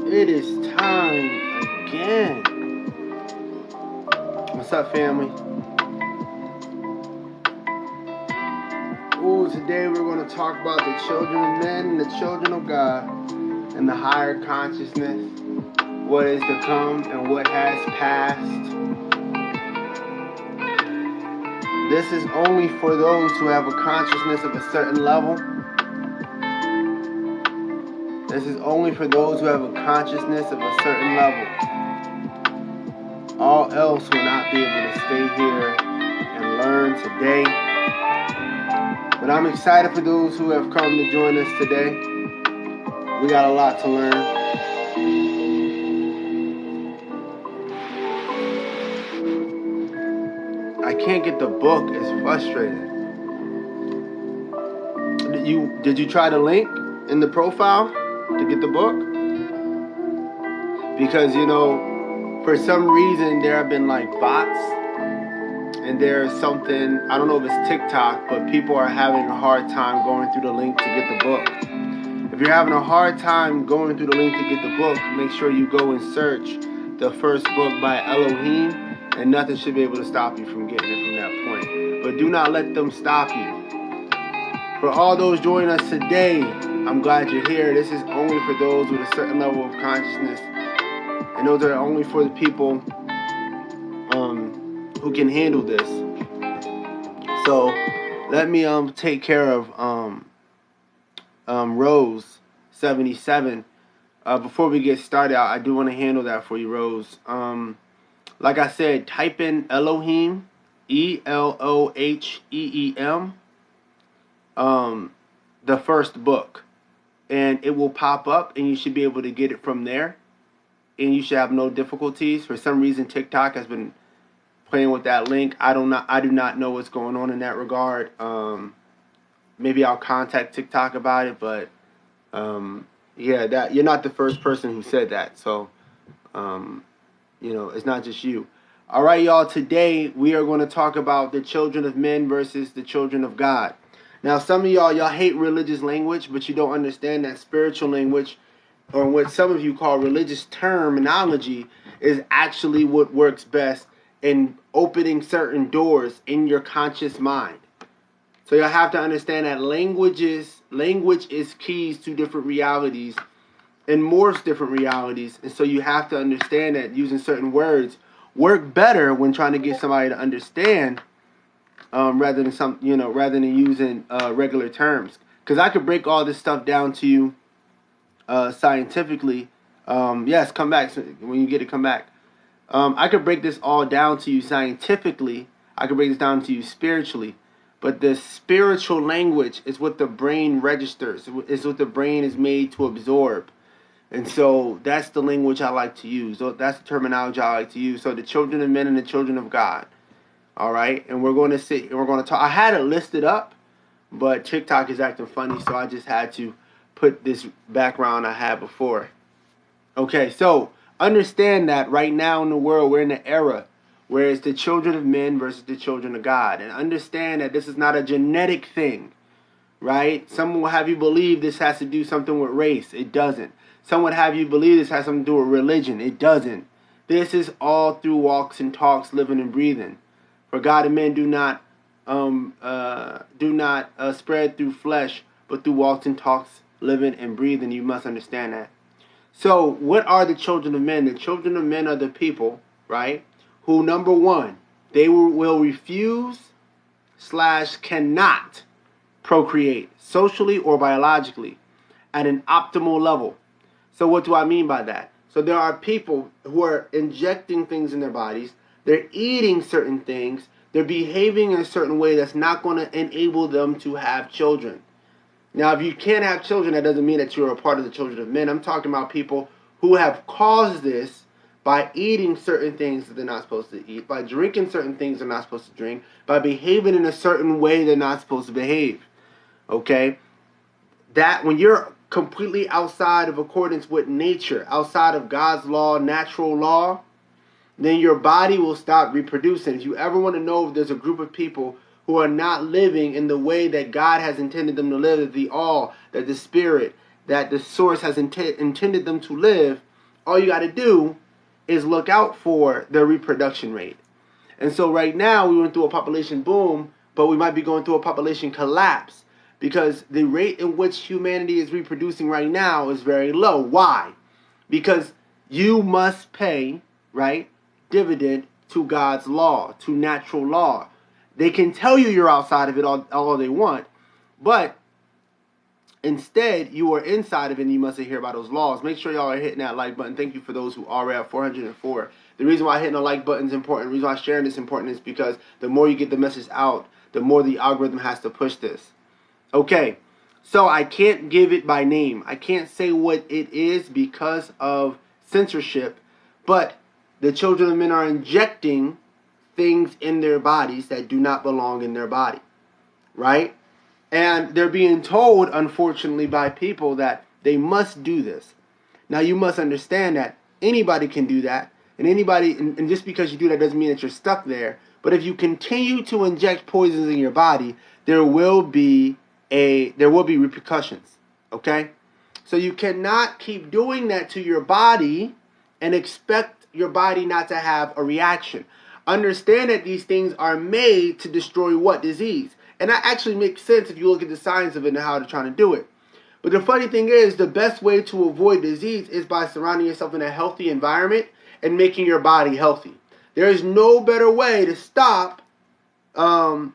It is time again. What's up, family? Ooh, today we're going to talk about the children of men and the children of God and the higher consciousness, what is to come and what has passed. This is only for those who have a consciousness of a certain level. This is only for those who have a consciousness of a certain level. All else will not be able to stay here and learn today. But I'm excited for those who have come to join us today. We got a lot to learn. I can't get the book. It's frustrating. Did you try the link in the profile to get the book? Because, for some reason there have been like bots, and there's something, I don't know if it's TikTok, but people are having a hard time going through the link to get the book. If you're having a hard time going through the link to get the book, make sure you go and search the first book by Elohim, and nothing should be able to stop you from getting it from that point. But do not let them stop you. For all those joining us today, I'm glad you're here. This is only for those with a certain level of consciousness, and those are only for the people who can handle this. So let me take care of Rose 77. Before we get started, I do want to handle that for you, Rose. Like I said, type in Elohim, Eloheem, the first book, and it will pop up, and you should be able to get it from there, and you should have no difficulties. For some reason, TikTok has been playing with that link. I do not know what's going on in that regard. Maybe I'll contact TikTok about it, but yeah, that you're not the first person who said that. So, it's not just you. All right, y'all. Today we are going to talk about the children of men versus the children of God. Now, some of y'all hate religious language, but you don't understand that spiritual language, or what some of you call religious terminology, is actually what works best in opening certain doors in your conscious mind. So you'll have to understand that language is keys to different realities and morphs different realities. And so you have to understand that using certain words work better when trying to get somebody to understand, rather than using regular terms. Because I could break all this stuff down to you scientifically. Yes, come back when you get it. Come back. I could break this all down to you scientifically. I could break this down to you spiritually. But the spiritual language is what the brain registers. It's what the brain is made to absorb. And so that's the language I like to use. So that's the terminology I like to use. So the children of men and the children of God. All right? And we're going to sit and we're going to talk. I had it listed up, but TikTok is acting funny, so I just had to put this background I had before. Okay, so understand that right now in the world, we're in an era where it's the children of men versus the children of God. And understand that this is not a genetic thing, right? Some will have you believe this has to do something with race. It doesn't. Some would have you believe this has something to do with religion. It doesn't. This is all through walks and talks, living and breathing. For God and men do not spread through flesh, but through walks and talks, living and breathing. You must understand that. So what are the children of men? The children of men are the people, right, who, number one, they will refuse / cannot procreate socially or biologically at an optimal level. So what do I mean by that? So there are people who are injecting things in their bodies. They're eating certain things. They're behaving in a certain way that's not going to enable them to have children. Now, if you can't have children, that doesn't mean that you're a part of the children of men. I'm talking about people who have caused this by eating certain things that they're not supposed to eat, by drinking certain things they're not supposed to drink, by behaving in a certain way they're not supposed to behave. Okay? That when you're completely outside of accordance with nature, outside of God's law, natural law, then your body will stop reproducing. If you ever want to know if there's a group of people who are not living in the way that God has intended them to live, that the all, that the spirit, that the source has intended them to live, all you got to do is look out for their reproduction rate. And so right now we went through a population boom, but we might be going through a population collapse because the rate in which humanity is reproducing right now is very low. Why? Because you must pay, right, dividend to God's law, to natural law. They can tell you you're outside of it all they want, but instead, you are inside of it and you must adhere by those laws. Make sure y'all are hitting that like button. Thank you for those who are at 404. The reason why hitting the like button is important, the reason why sharing this is important is because the more you get the message out, the more the algorithm has to push this. Okay, so I can't give it by name. I can't say what it is because of censorship, but the children of men are injecting things in their bodies that do not belong in their body, right? And they're being told, unfortunately, by people that they must do this. Now, you must understand that anybody can do that, and just because you do that doesn't mean that you're stuck there. But if you continue to inject poisons in your body, there will be repercussions. Okay, so you cannot keep doing that to your body and expect your body not to have a reaction. Understand that these things are made to destroy what? Disease. And that actually makes sense if you look at the science of it and how they're trying to do it. But the funny thing is, the best way to avoid disease is by surrounding yourself in a healthy environment and making your body healthy. There is no better way to stop, I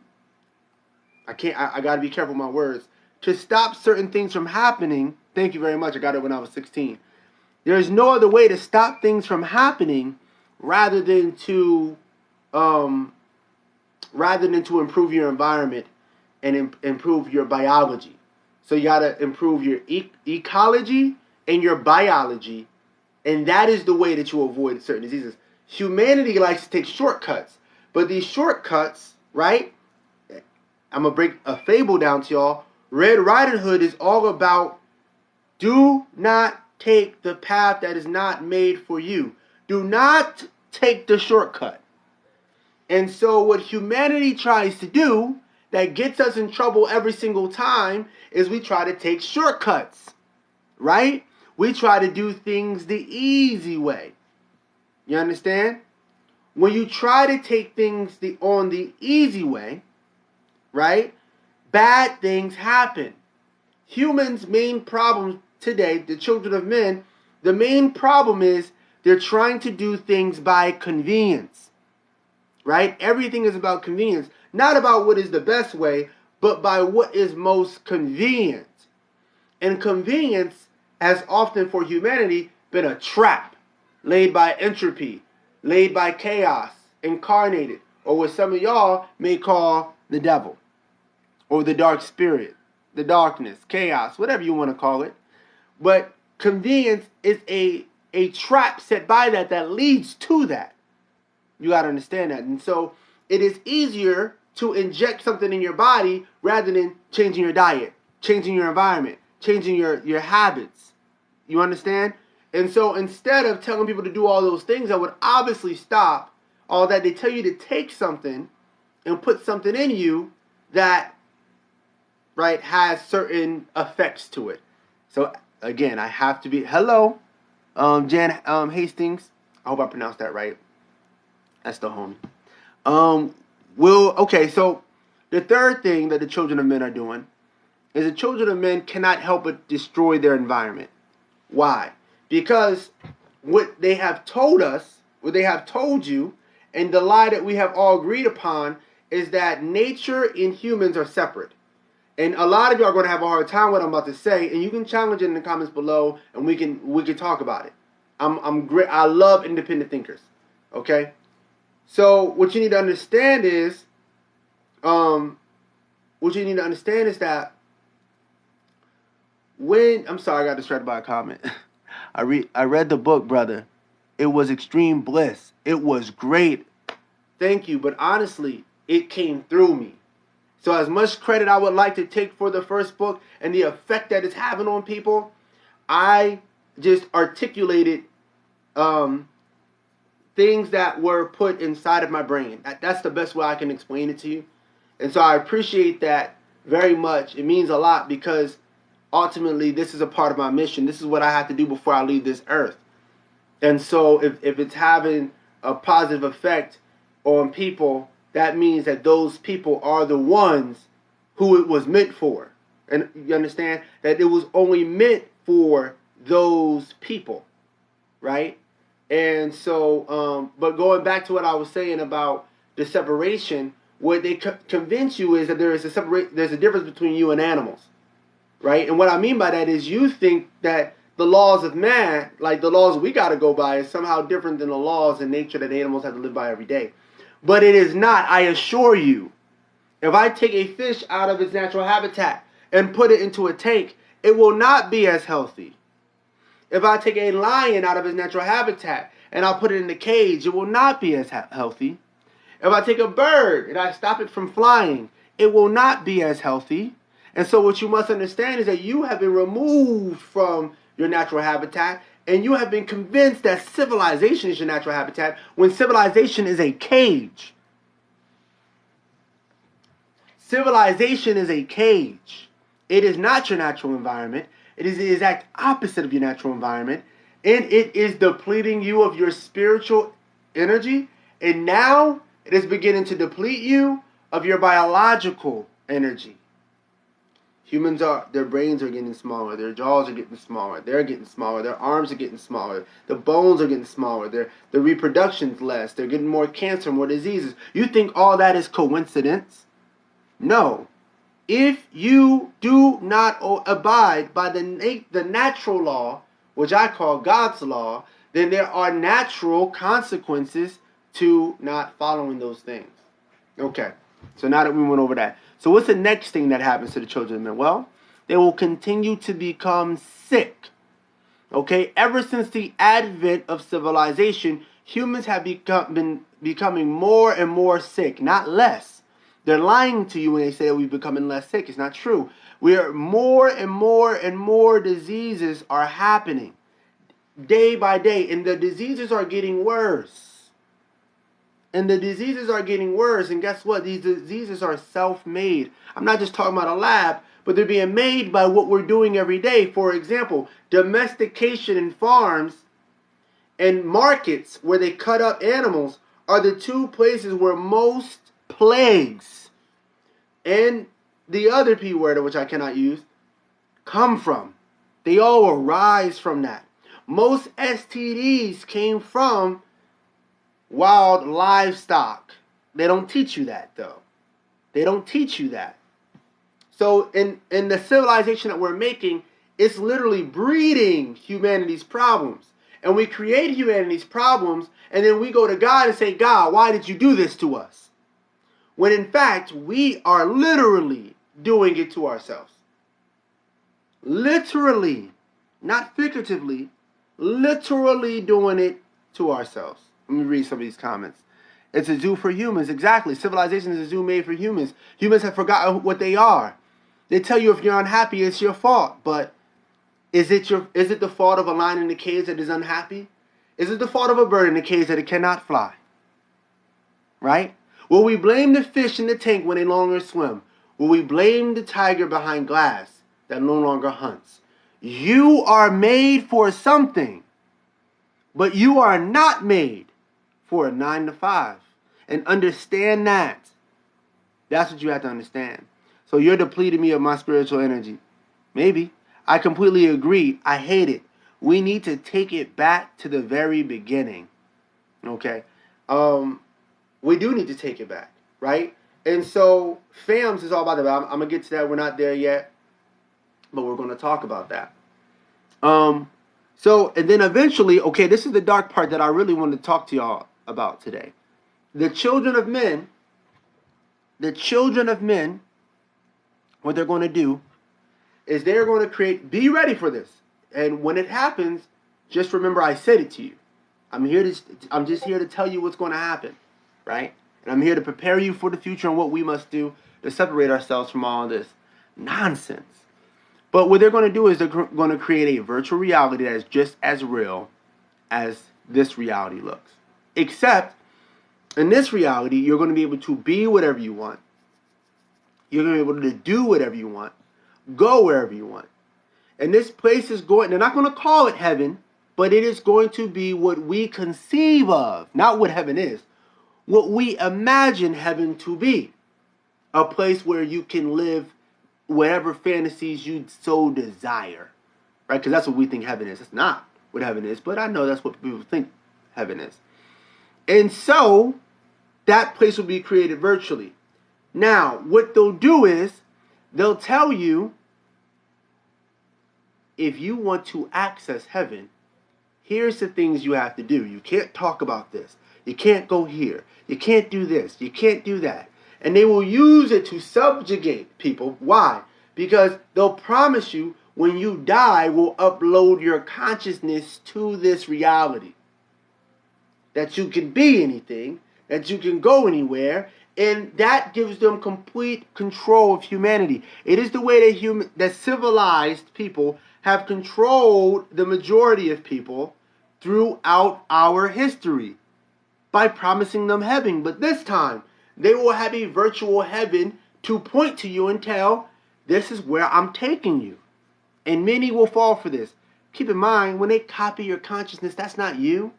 got to be careful with my words, to stop certain things from happening. Thank you very much. I got it when I was 16. There is no other way to stop things from happening rather than to improve your environment and improve your biology. So you got to improve your ecology and your biology, and that is the way that you avoid certain diseases. Humanity likes to take shortcuts, but these shortcuts, right? I'm going to break a fable down to y'all. Red Riding Hood is all about do not take the path that is not made for you. Do not take the shortcut. And so what humanity tries to do that gets us in trouble every single time is we try to take shortcuts, right? We try to do things the easy way. You understand? When you try to take things on the easy way, right, bad things happen. Humans' main problem today, the children of men, the main problem is they're trying to do things by convenience. Right? Everything is about convenience. Not about what is the best way, but by what is most convenient. And convenience has often for humanity been a trap laid by entropy, laid by chaos, incarnated, or what some of y'all may call the devil, or the dark spirit, the darkness, chaos, whatever you want to call it. But convenience is a trap set by that leads to that. You got to understand that. And so it is easier to inject something in your body rather than changing your diet, changing your environment, changing your habits. You understand? And so instead of telling people to do all those things that would obviously stop all that, they tell you to take something and put something in you that, right, has certain effects to it. So again, I have to be, hello, Jan Hastings. I hope I pronounced that right. That's the homie. Okay, so the third thing that the children of men are doing is the children of men cannot help but destroy their environment. Why? Because what they have told us, what they have told you, and the lie that we have all agreed upon is that nature and humans are separate. And a lot of you are going to have a hard time with what I'm about to say, and you can challenge it in the comments below, and we can talk about it. I'm great. I love independent thinkers. Okay. So what you need to understand is, that when, I'm sorry, I got distracted by a comment. I read the book, brother. It was extreme bliss. It was great. Thank you. But honestly, it came through me. So as much credit I would like to take for the first book and the effect that it's having on people, I just articulated things that were put inside of my brain. That's the best way I can explain it to you. And so I appreciate that very much. It means a lot because ultimately this is a part of my mission. This is what I have to do before I leave this earth. And so if it's having a positive effect on people, that means that those people are the ones who it was meant for. And you understand that it was only meant for those people, right? And so, but going back to what I was saying about the separation, what they convince you is that there's a difference between you and animals, right? And what I mean by that is you think that the laws of man, like the laws we got to go by, is somehow different than the laws in nature that animals have to live by every day. But it is not, I assure you. If I take a fish out of its natural habitat and put it into a tank, it will not be as healthy. If I take a lion out of its natural habitat and I'll put it in a cage, it will not be as healthy. If I take a bird and I stop it from flying, it will not be as healthy. And so what you must understand is that you have been removed from your natural habitat, and you have been convinced that civilization is your natural habitat when civilization is a cage. Civilization is a cage. It is not your natural environment. It is the exact opposite of your natural environment. And it is depleting you of your spiritual energy. And now it is beginning to deplete you of your biological energy. Humans their brains are getting smaller. Their jaws are getting smaller. They're getting smaller. Their arms are getting smaller. The bones are getting smaller. The reproduction's less. They're getting more cancer, more diseases. You think all that is coincidence? No. If you do not abide by the natural law, which I call God's law, then there are natural consequences to not following those things. Okay, so now that we went over that. So what's the next thing that happens to the children of men? Well, they will continue to become sick. Okay, ever since the advent of civilization, humans have been becoming more and more sick, not less. They're lying to you when they say that we're becoming less sick. It's not true. We are more and more and more diseases are happening day by day, and the diseases are getting worse. And the diseases are getting worse, and guess what? These diseases are self-made. I'm not just talking about a lab, but they're being made by what we're doing every day. For example, domestication in farms and markets where they cut up animals are the two places where most plagues and the other P word, which I cannot use, come from. They all arise from that. Most STDs came from wild livestock. They don't teach you that, though. They don't teach you that. So in the civilization that we're making, it's literally breeding humanity's problems. And we create humanity's problems, and then we go to God and say, God, why did you do this to us? When in fact, we are literally doing it to ourselves. Literally, not figuratively, literally doing it to ourselves. Let me read some of these comments. It's a zoo for humans. Exactly. Civilization is a zoo made for humans. Humans have forgotten what they are. They tell you if you're unhappy, it's your fault. But is it the fault of a lion in the cage that is unhappy? Is it the fault of a bird in the cage that it cannot fly? Right? Will we blame the fish in the tank when they no longer swim? Will we blame the tiger behind glass that no longer hunts? You are made for something, but you are not made for a 9 to 5. And understand that. That's what you have to understand. So you're depleting me of my spiritual energy. Maybe. I completely agree. I hate it. We need to take it back to the very beginning. Okay? We do need to take it back, right? And so FAMS is all about that. I'm going to get to that. We're not there yet. But we're going to talk about that. So, and then eventually, okay, this is the dark part that I really want to talk to y'all about today. The children of men, what they're going to do is they're going to be ready for this. And when it happens, just remember I said it to you. I'm just here to tell you what's going to happen, right? And I'm here to prepare you for the future and what we must do to separate ourselves from all this nonsense. But what they're going to do is they're going to create a virtual reality that is just as real as this reality looks. Except, in this reality, you're going to be able to be whatever you want. You're going to be able to do whatever you want. Go wherever you want. And this place is going, they're not going to call it heaven. but it is going to be what we conceive of, not what heaven is, what we imagine heaven to be. A place where you can live whatever fantasies you so desire, right? Because that's what we think heaven is. That's not what heaven is, but I know that's what people think heaven is. And so, that place will be created virtually. Now, what they'll do is, they'll tell you, if you want to access heaven, here's the things you have to do. You can't talk about this. You can't go here. You can't do this. You can't do that. And they will use it to subjugate people. Why? Because they'll promise you when you die, we'll upload your consciousness to this reality. That you can be anything, that you can go anywhere, and that gives them complete control of humanity. It is the way that civilized people have controlled the majority of people throughout our history by promising them heaven. But this time, they will have a virtual heaven to point to you and tell, this is where I'm taking you. And many will fall for this. Keep in mind, when they copy your consciousness, that's not you.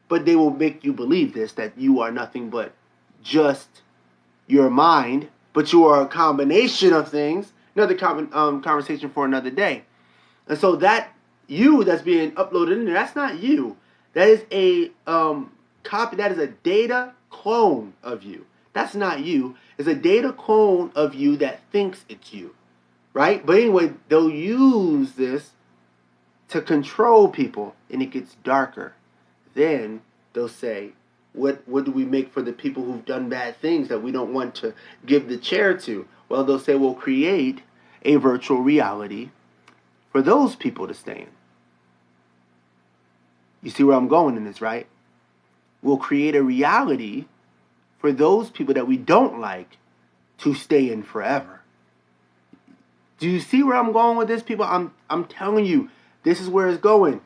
But they will make you believe this, that you are nothing but just your mind. But you are a combination of things. Another conversation for another day. And so that you that's being uploaded in there, that's not you. That is a copy, that is a data clone of you. That's not you. It's a data clone of you that thinks it's you. Right? But anyway, they'll use this to control people, and it gets darker. Then they'll say, what do we make for the people who've done bad things that we don't want to give the chair to? Well, they'll say, we'll create a virtual reality for those people to stay in. You see where I'm going in this, right? We'll create a reality for those people that we don't like to stay in forever. Do you see where I'm going with this, people? I'm telling you, this is where it's going.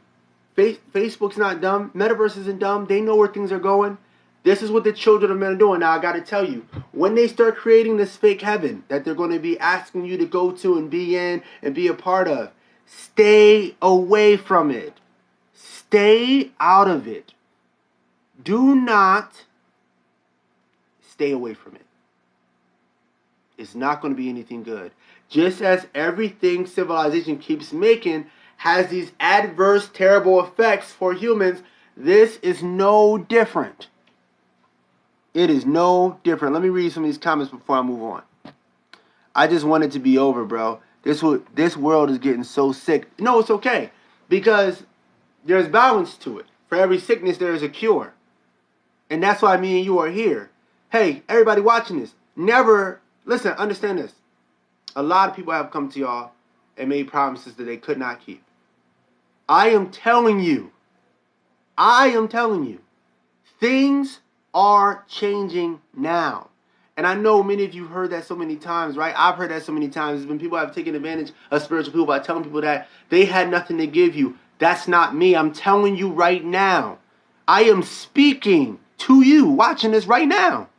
Facebook's not dumb. Metaverse isn't dumb. They know where things are going. This is what the children of men are doing. Now, I got to tell you, when they start creating this fake heaven that they're going to be asking you to go to and be in and be a part of, stay away from it. Stay out of it. Do not stay away from it. It's not going to be anything good. Just as everything civilization keeps making has these adverse, terrible effects for humans, this is no different. It is no different. Let me read some of these comments before I move on. I just want it to be over, bro. This world is getting so sick. No, it's okay. Because there's balance to it. For every sickness, there is a cure. And that's why me and you are here. Hey, everybody watching this, never, listen, understand this. A lot of people have come to y'all and made promises that they could not keep. I am telling you, things are changing now. And I know many of you heard that so many times, right? I've heard that so many times. When people have taken advantage of spiritual people by telling people that they had nothing to give you. That's not me. I'm telling you right now. I am speaking to you, watching this right now.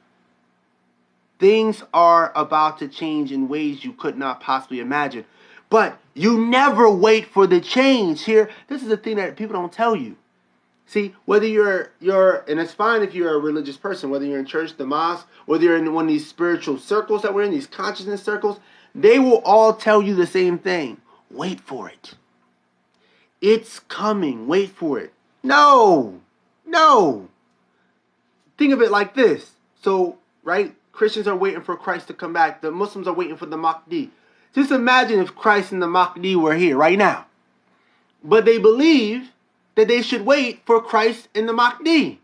Things are about to change in ways you could not possibly imagine. But you never wait for the change here. This is the thing that people don't tell you. See, whether you're, and it's fine if you're a religious person, whether you're in church, the mosque, whether you're in one of these spiritual circles that we're in, these consciousness circles, they will all tell you the same thing. Wait for it. It's coming. Wait for it. No. Think of it like this. So, right, Christians are waiting for Christ to come back. The Muslims are waiting for the Mahdi. Just imagine if Christ and the Mahdi were here right now. But they believe that they should wait for Christ and the Mahdi.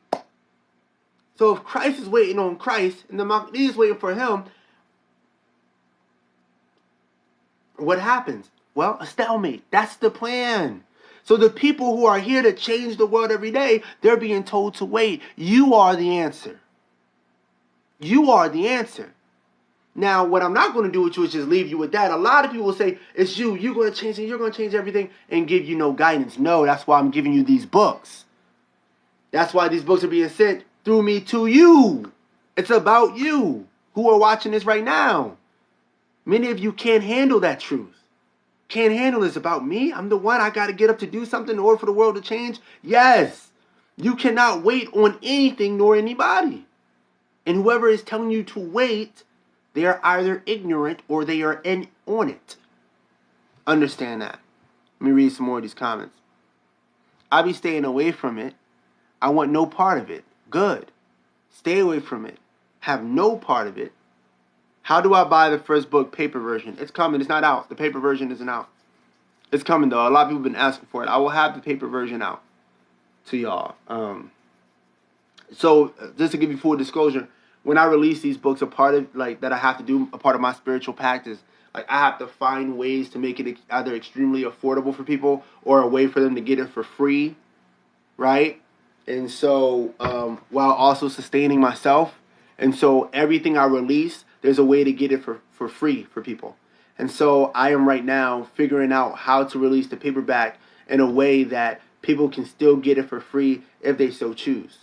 So if Christ is waiting on Christ and the Mahdi is waiting for him, what happens? Well, a stalemate. That's the plan. So the people who are here to change the world every day, they're being told to wait. You are the answer. You are the answer. Now, what I'm not going to do with you is just leave you with that. A lot of people will say, it's you. You're going to change it. You're going to change everything and give you no guidance. No, that's why I'm giving you these books. That's why these books are being sent through me to you. It's about you who are watching this right now. Many of you can't handle that truth. can't handle this about me. I'm the one. I got to get up to do something in order for the world to change. Yes. You cannot wait on anything nor anybody. And whoever is telling you to wait, they are either ignorant or they are in on it. Understand that. Let me read some more of these comments. I be staying away from it. I want no part of it. Good. Stay away from it. Have no part of it. How do I buy the first book paper version? It's coming. It's not out. The paper version isn't out. It's coming though. A lot of people have been asking for it. I will have the paper version out to y'all. So just to give you full disclosure, when I release these books, a part of that I have to do, a part of my spiritual practice, I have to find ways to make it either extremely affordable for people or a way for them to get it for free, right? And so while also sustaining myself. And so everything I release, there's a way to get it for free for people. And so I am right now figuring out how to release the paperback in a way that people can still get it for free if they so choose.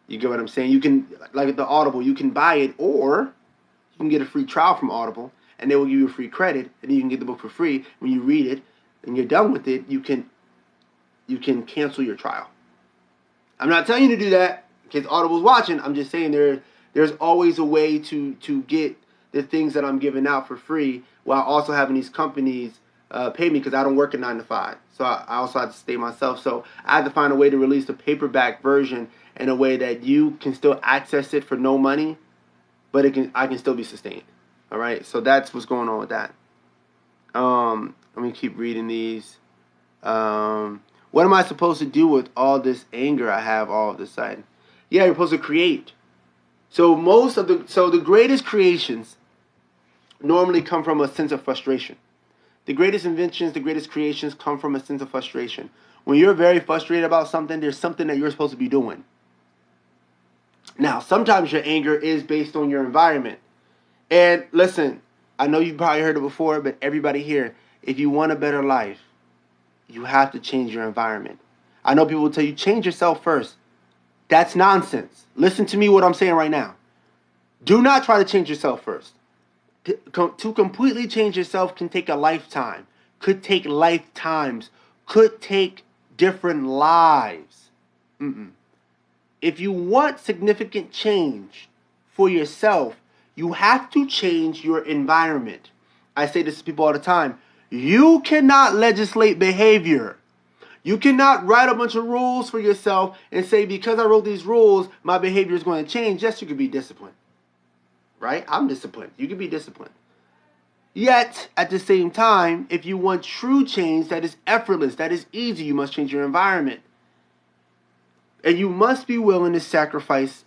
You get what I'm saying? You can, like at the Audible, you can buy it, or you can get a free trial from Audible, and they will give you a free credit, and then you can get the book for free. When you read it and you're done with it, you can cancel your trial. I'm not telling you to do that in case Audible's watching. I'm just saying there's always a way to get the things that I'm giving out for free while also having these companies pay me, because I don't work a 9 to 5. So I also have to stay myself. So I had to find a way to release the paperback version in a way that you can still access it for no money, but I can still be sustained. All right, so that's what's going on with that. Let me keep reading these. What am I supposed to do with all this anger I have all of a sudden? Yeah, you're supposed to create. So the greatest creations normally come from a sense of frustration. The greatest inventions, the greatest creations come from a sense of frustration. When you're very frustrated about something, there's something that you're supposed to be doing. Now, sometimes your anger is based on your environment. And listen, I know you've probably heard it before, but everybody here, if you want a better life, you have to change your environment. I know people will tell you, change yourself first. That's nonsense. Listen to me what I'm saying right now. Do not try to change yourself first. To completely change yourself can take a lifetime, could take lifetimes, could take different lives. If you want significant change for yourself, you have to change your environment. I say this to people all the time. You cannot legislate behavior. You cannot write a bunch of rules for yourself and say, because I wrote these rules, my behavior is going to change. Yes, you can be disciplined. Right? I'm disciplined. You can be disciplined. Yet, at the same time, if you want true change that is effortless, that is easy, you must change your environment. And you must be willing to sacrifice,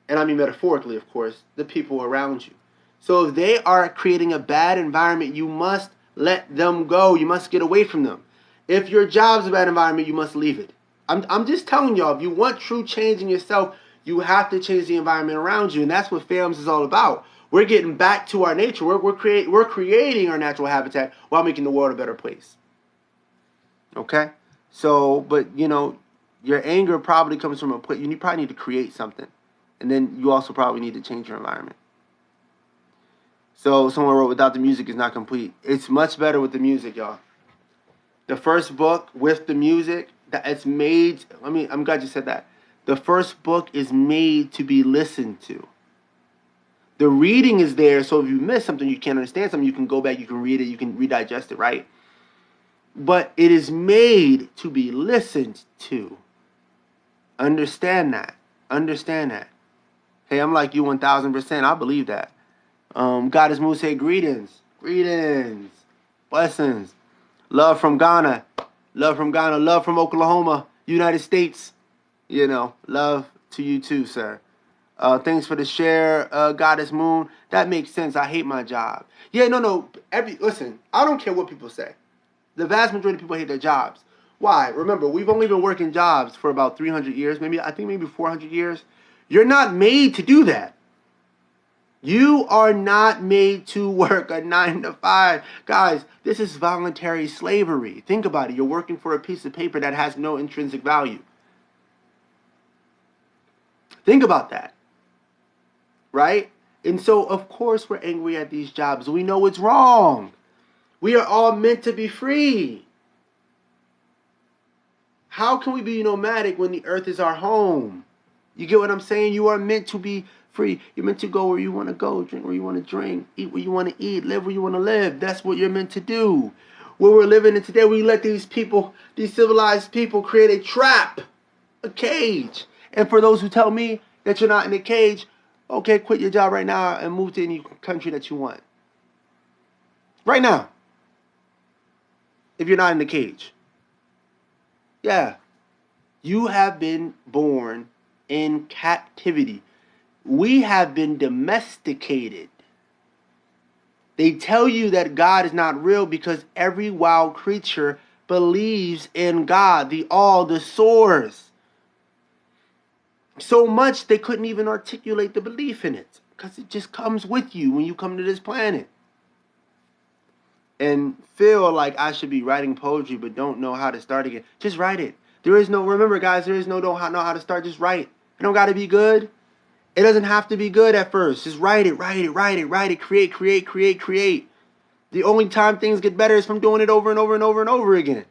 and I mean metaphorically, of course, the people around you. So if they are creating a bad environment, you must let them go. You must get away from them. If your job's a bad environment, you must leave it. I'm just telling y'all, if you want true change in yourself, you have to change the environment around you, and that's what FAMS is all about. We're getting back to our nature. We're creating our natural habitat while making the world a better place. Okay? So, but your anger probably comes from a place. You probably need to create something, and then you also probably need to change your environment. So someone wrote, without the music is not complete. It's much better with the music, y'all. The first book with the music, it's made. I'm glad you said that. The first book is made to be listened to. The reading is there, so if you miss something, you can't understand something, you can go back, you can read it, you can redigest it, right? But it is made to be listened to. Understand that. Understand that. Hey, I'm like you 1,000%. I believe that. Goddess Moon said, greetings. Greetings. Blessings. Love from Ghana. Love from Ghana. Love from Oklahoma. United States. Love to you too, sir. Thanks for the share, Goddess Moon. That makes sense. I hate my job. Yeah, no. Listen, I don't care what people say. The vast majority of people hate their jobs. Why? Remember, we've only been working jobs for about 300 years, maybe 400 years. You're not made to do that. You are not made to work a 9 to 5. Guys, this is voluntary slavery. Think about it. You're working for a piece of paper that has no intrinsic value. Think about that. Right? And so, of course, we're angry at these jobs. We know it's wrong. We are all meant to be free. How can we be nomadic when the earth is our home? You get what I'm saying? You are meant to be free. You're meant to go where you want to go, drink where you want to drink, eat where you want to eat, live where you want to live. That's what you're meant to do. Where we're living in today, we let these people, these civilized people, create a trap, a cage. And for those who tell me that you're not in a cage, okay, quit your job right now and move to any country that you want. Right now. If you're not in the cage. Yeah. You have been born in captivity. We have been domesticated. They tell you that God is not real because every wild creature believes in God, the source. So much they couldn't even articulate the belief in it because it just comes with you when you come to this planet. And feel like I should be writing poetry but don't know how to start again. Just write it. Remember guys, there is no don't know how to start. Just write. It don't got to be good. It doesn't have to be good at first. Just write it. Create. The only time things get better is from doing it over and over and over and over again.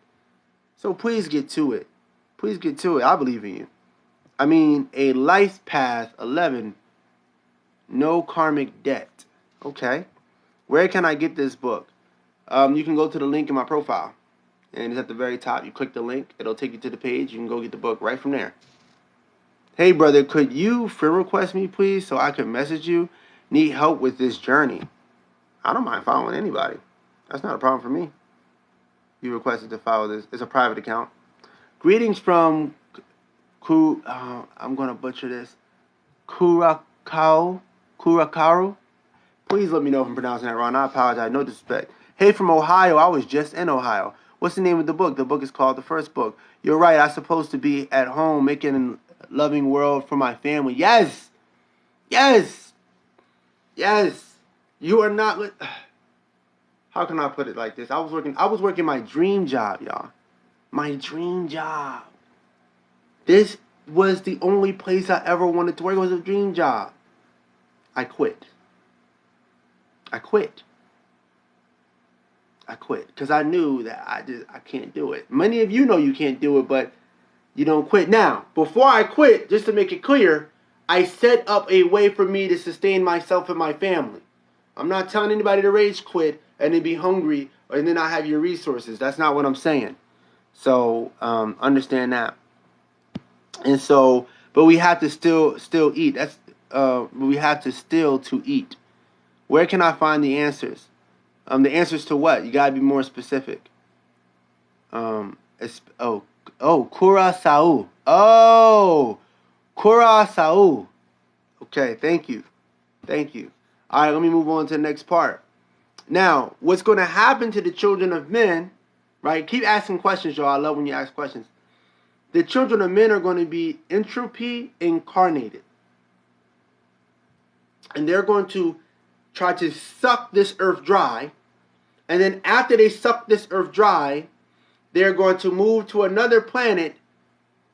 So please get to it. Please get to it. I believe in you. I mean, a life path 11. No karmic debt. Okay. Where can I get this book? You can go to the link in my profile. And it's at the very top. You click the link. It'll take you to the page. You can go get the book right from there. Hey, brother, could you friend request me, please, so I can message you? Need help with this journey. I don't mind following anybody. That's not a problem for me. You requested to follow this. It's a private account. Greetings from I'm going to butcher this. Curacao. Please let me know if I'm pronouncing that wrong. I apologize. No disrespect. Hey, from Ohio. I was just in Ohio. What's the name of the book? The book is called The First Book. You're right. I'm supposed to be at home making a loving world for my family. Yes. You are not. How can I put it like this? I was working my dream job, y'all. My dream job. This was the only place I ever wanted to work. It was a dream job. I quit because I knew that I can't do it. Many of you know you can't do it, but you don't quit. Now, before I quit, just to make it clear, I set up a way for me to sustain myself and my family. I'm not telling anybody to rage quit and then be hungry and then not have your resources. That's not what I'm saying. So understand that. And so, but we have to still eat. We have to still to eat. Where can I find the answers? The answers to what? You gotta be more specific. Curacao. Curacao. Okay, thank you. All right, let me move on to the next part. Now, what's going to happen to the children of men, right? Keep asking questions, y'all. I love when you ask questions. The children of men are going to be entropy incarnated. And they're going to try to suck this earth dry. And then after they suck this earth dry, they're going to move to another planet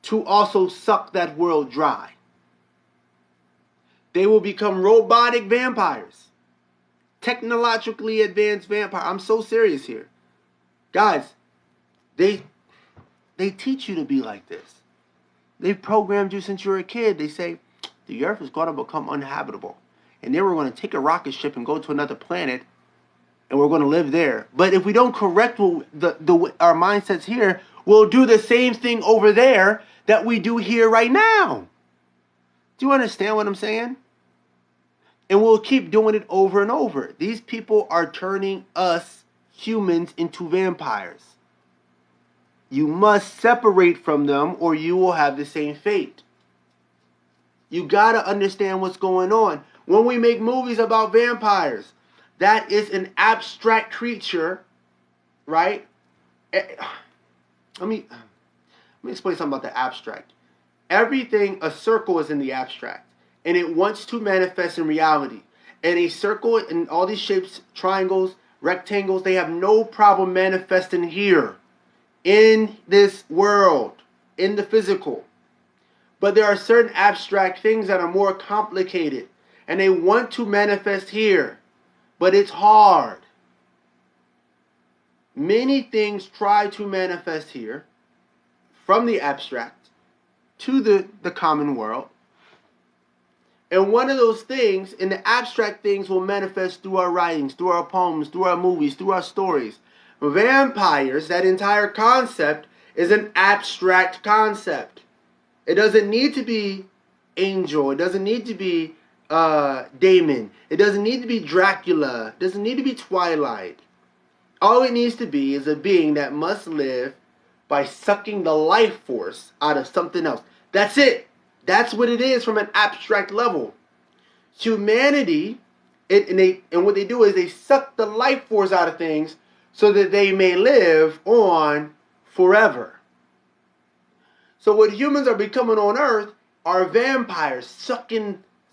to also suck that world dry. They will become robotic vampires. Technologically advanced vampire. I'm so serious here. Guys, they teach you to be like this. They programmed you since you were a kid. They say, the earth is going to become uninhabitable. And then we're going to take a rocket ship and go to another planet. And we're going to live there. But if we don't correct our mindsets here, we'll do the same thing over there that we do here right now. Do you understand what I'm saying? And we'll keep doing it over and over. These people are turning us humans into vampires. You must separate from them or you will have the same fate. You got to understand what's going on. When we make movies about vampires, that is an abstract creature, right? Let me explain something about the abstract. Everything, a circle is in the abstract. And it wants to manifest in reality. And a circle in all these shapes, triangles, rectangles, they have no problem manifesting here. In this world. In the physical. But there are certain abstract things that are more complicated. And they want to manifest here. But it's hard. Many things try to manifest here from the abstract to the common world. And one of those things, and the abstract things, will manifest through our writings, through our poems, through our movies, through our stories. Vampires, that entire concept, is an abstract concept. It doesn't need to be Angel. It doesn't need to be Damon. It doesn't need to be Dracula. It doesn't need to be Twilight. All it needs to be is a being that must live by sucking the life force out of something else. That's it. That's what it is from an abstract level. Humanity, and what they do is they suck the life force out of things so that they may live on forever. So what humans are becoming on Earth are vampires.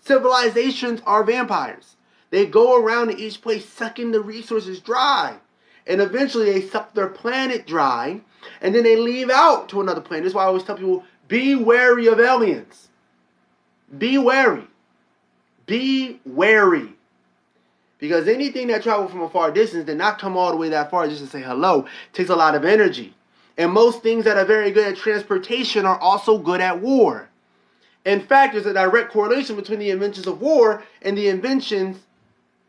Civilizations are vampires. They go around to each place sucking the resources dry. And eventually they suck their planet dry. And then they leave out to another planet. That's why I always tell people, be wary of aliens. Be wary. Be wary. Because anything that travels from a far distance did not come all the way that far just to say hello. It takes a lot of energy. And most things that are very good at transportation are also good at war. In fact, there's a direct correlation between the inventions of war and the inventions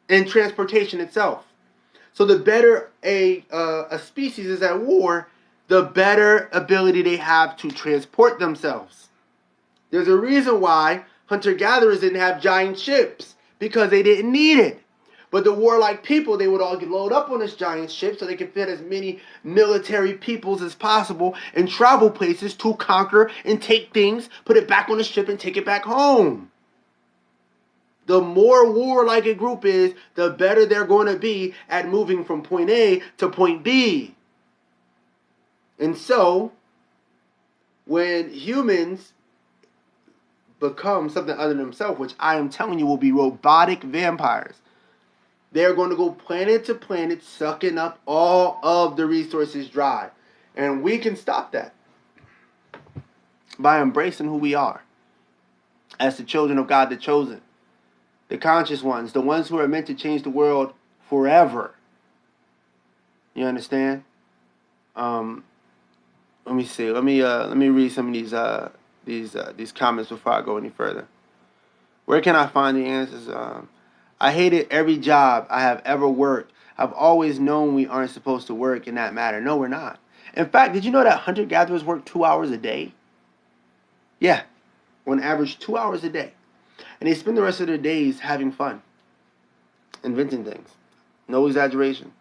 in transportation itself. So the better a species is at war, the better ability they have to transport themselves. There's a reason why hunter-gatherers didn't have giant ships, because they didn't need it. But the warlike people, they would all get loaded up on this giant ship so they could fit as many military peoples as possible and travel places to conquer and take things, put it back on the ship and take it back home. The more warlike a group is, the better they're going to be at moving from point A to point B. And so, when humans become something other than themselves, which I am telling you will be robotic vampires, they're going to go planet to planet, sucking up all of the resources dry. And we can stop that by embracing who we are as the children of God, the chosen, the conscious ones, the ones who are meant to change the world forever. You understand? Let me see. Let me read some of these comments before I go any further. Where can I find the answers? I hated every job I have ever worked. I've always known we aren't supposed to work in that matter. No, we're not. In fact, did you know that hunter-gatherers work 2 hours a day? Yeah, on average 2 hours a day. And they spend the rest of their days having fun, inventing things. No exaggeration.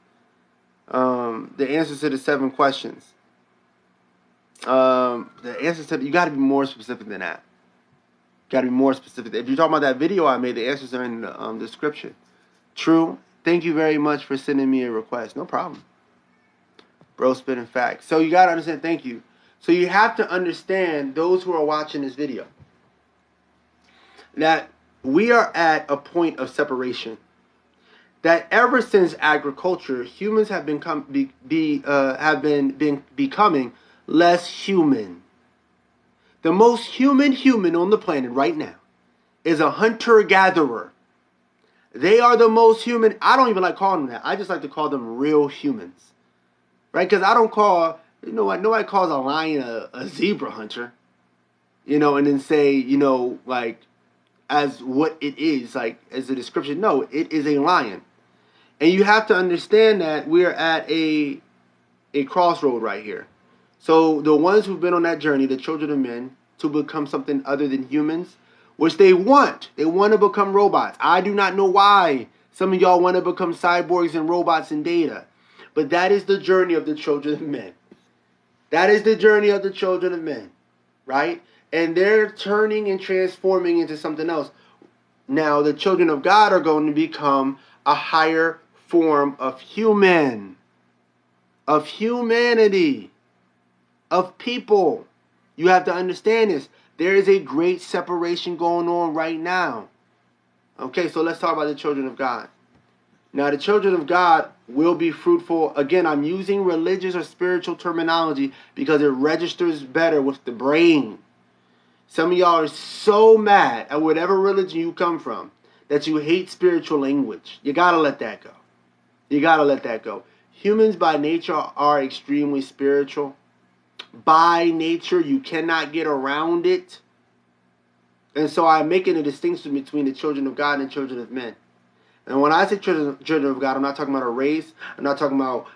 The answers to the 7 questions. The answers to you got to be more specific than that. Got to be more specific. If you're talking about that video I made, the answers are in the description. True. Thank you very much for sending me a request. No problem. Bro, spitting facts. So you got to understand. Thank you. So you have to understand, those who are watching this video, that we are at a point of separation. That ever since agriculture, humans have been becoming less human. The most human on the planet right now is a hunter-gatherer. They are the most human. I don't even like calling them that. I just like to call them real humans. Right? Because I don't call, nobody calls a lion a zebra hunter. And then say, like, as what it is, like, as a description. No, it is a lion. And you have to understand that we're at a crossroad right here. So the ones who've been on that journey, the children of men, to become something other than humans, which they want to become robots. I do not know why some of y'all want to become cyborgs and robots and data. But that is the journey of the children of men. That is the journey of the children of men, right? And they're turning and transforming into something else. Now, the children of God are going to become a higher form of human, of humanity, of people. You have to understand this. There is a great separation going on right now. Okay, so let's talk about the children of God. Now, the children of God will be fruitful. Again, I'm using religious or spiritual terminology because it registers better with the brain. Some of y'all are so mad at whatever religion you come from that you hate spiritual language. You got to let that go. You got to let that go. Humans by nature are extremely spiritual. By nature, you cannot get around it. And so I'm making a distinction between the children of God and children of men. And when I say children of God, I'm not talking about a race. I'm not talking about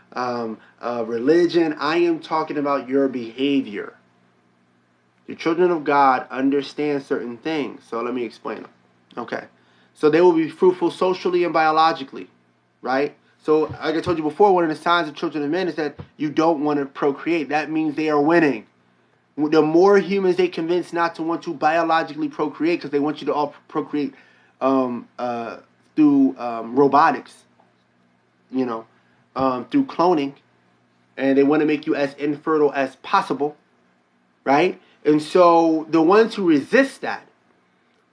religion. I am talking about your behavior. The children of God understand certain things. So let me explain them. Okay. So they will be fruitful socially and biologically, right? So like I told you before, one of the signs of children of men is that you don't want to procreate. That means they are winning. The more humans they convince not to want to biologically procreate, because they want you to all procreate through robotics, through cloning, and they want to make you as infertile as possible, right? And so the ones who resist that,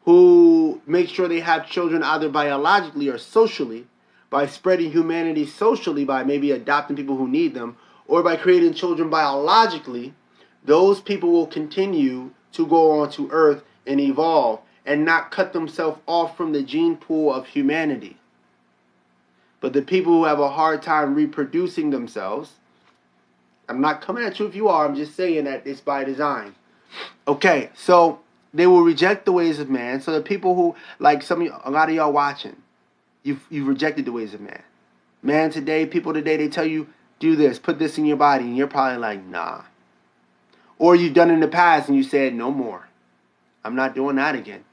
who make sure they have children either biologically or socially, by spreading humanity socially, by maybe adopting people who need them, or by creating children biologically, those people will continue to go on to Earth and evolve and not cut themselves off from the gene pool of humanity. But the people who have a hard time reproducing themselves, I'm not coming at you if you are, I'm just saying that it's by design. Okay, so they will reject the ways of man. So the people who, like a lot of y'all watching, you've rejected the ways of man. Man today, people today, they tell you, do this, put this in your body, and you're probably like, nah. Or you've done it in the past and you said, no more. I'm not doing that again.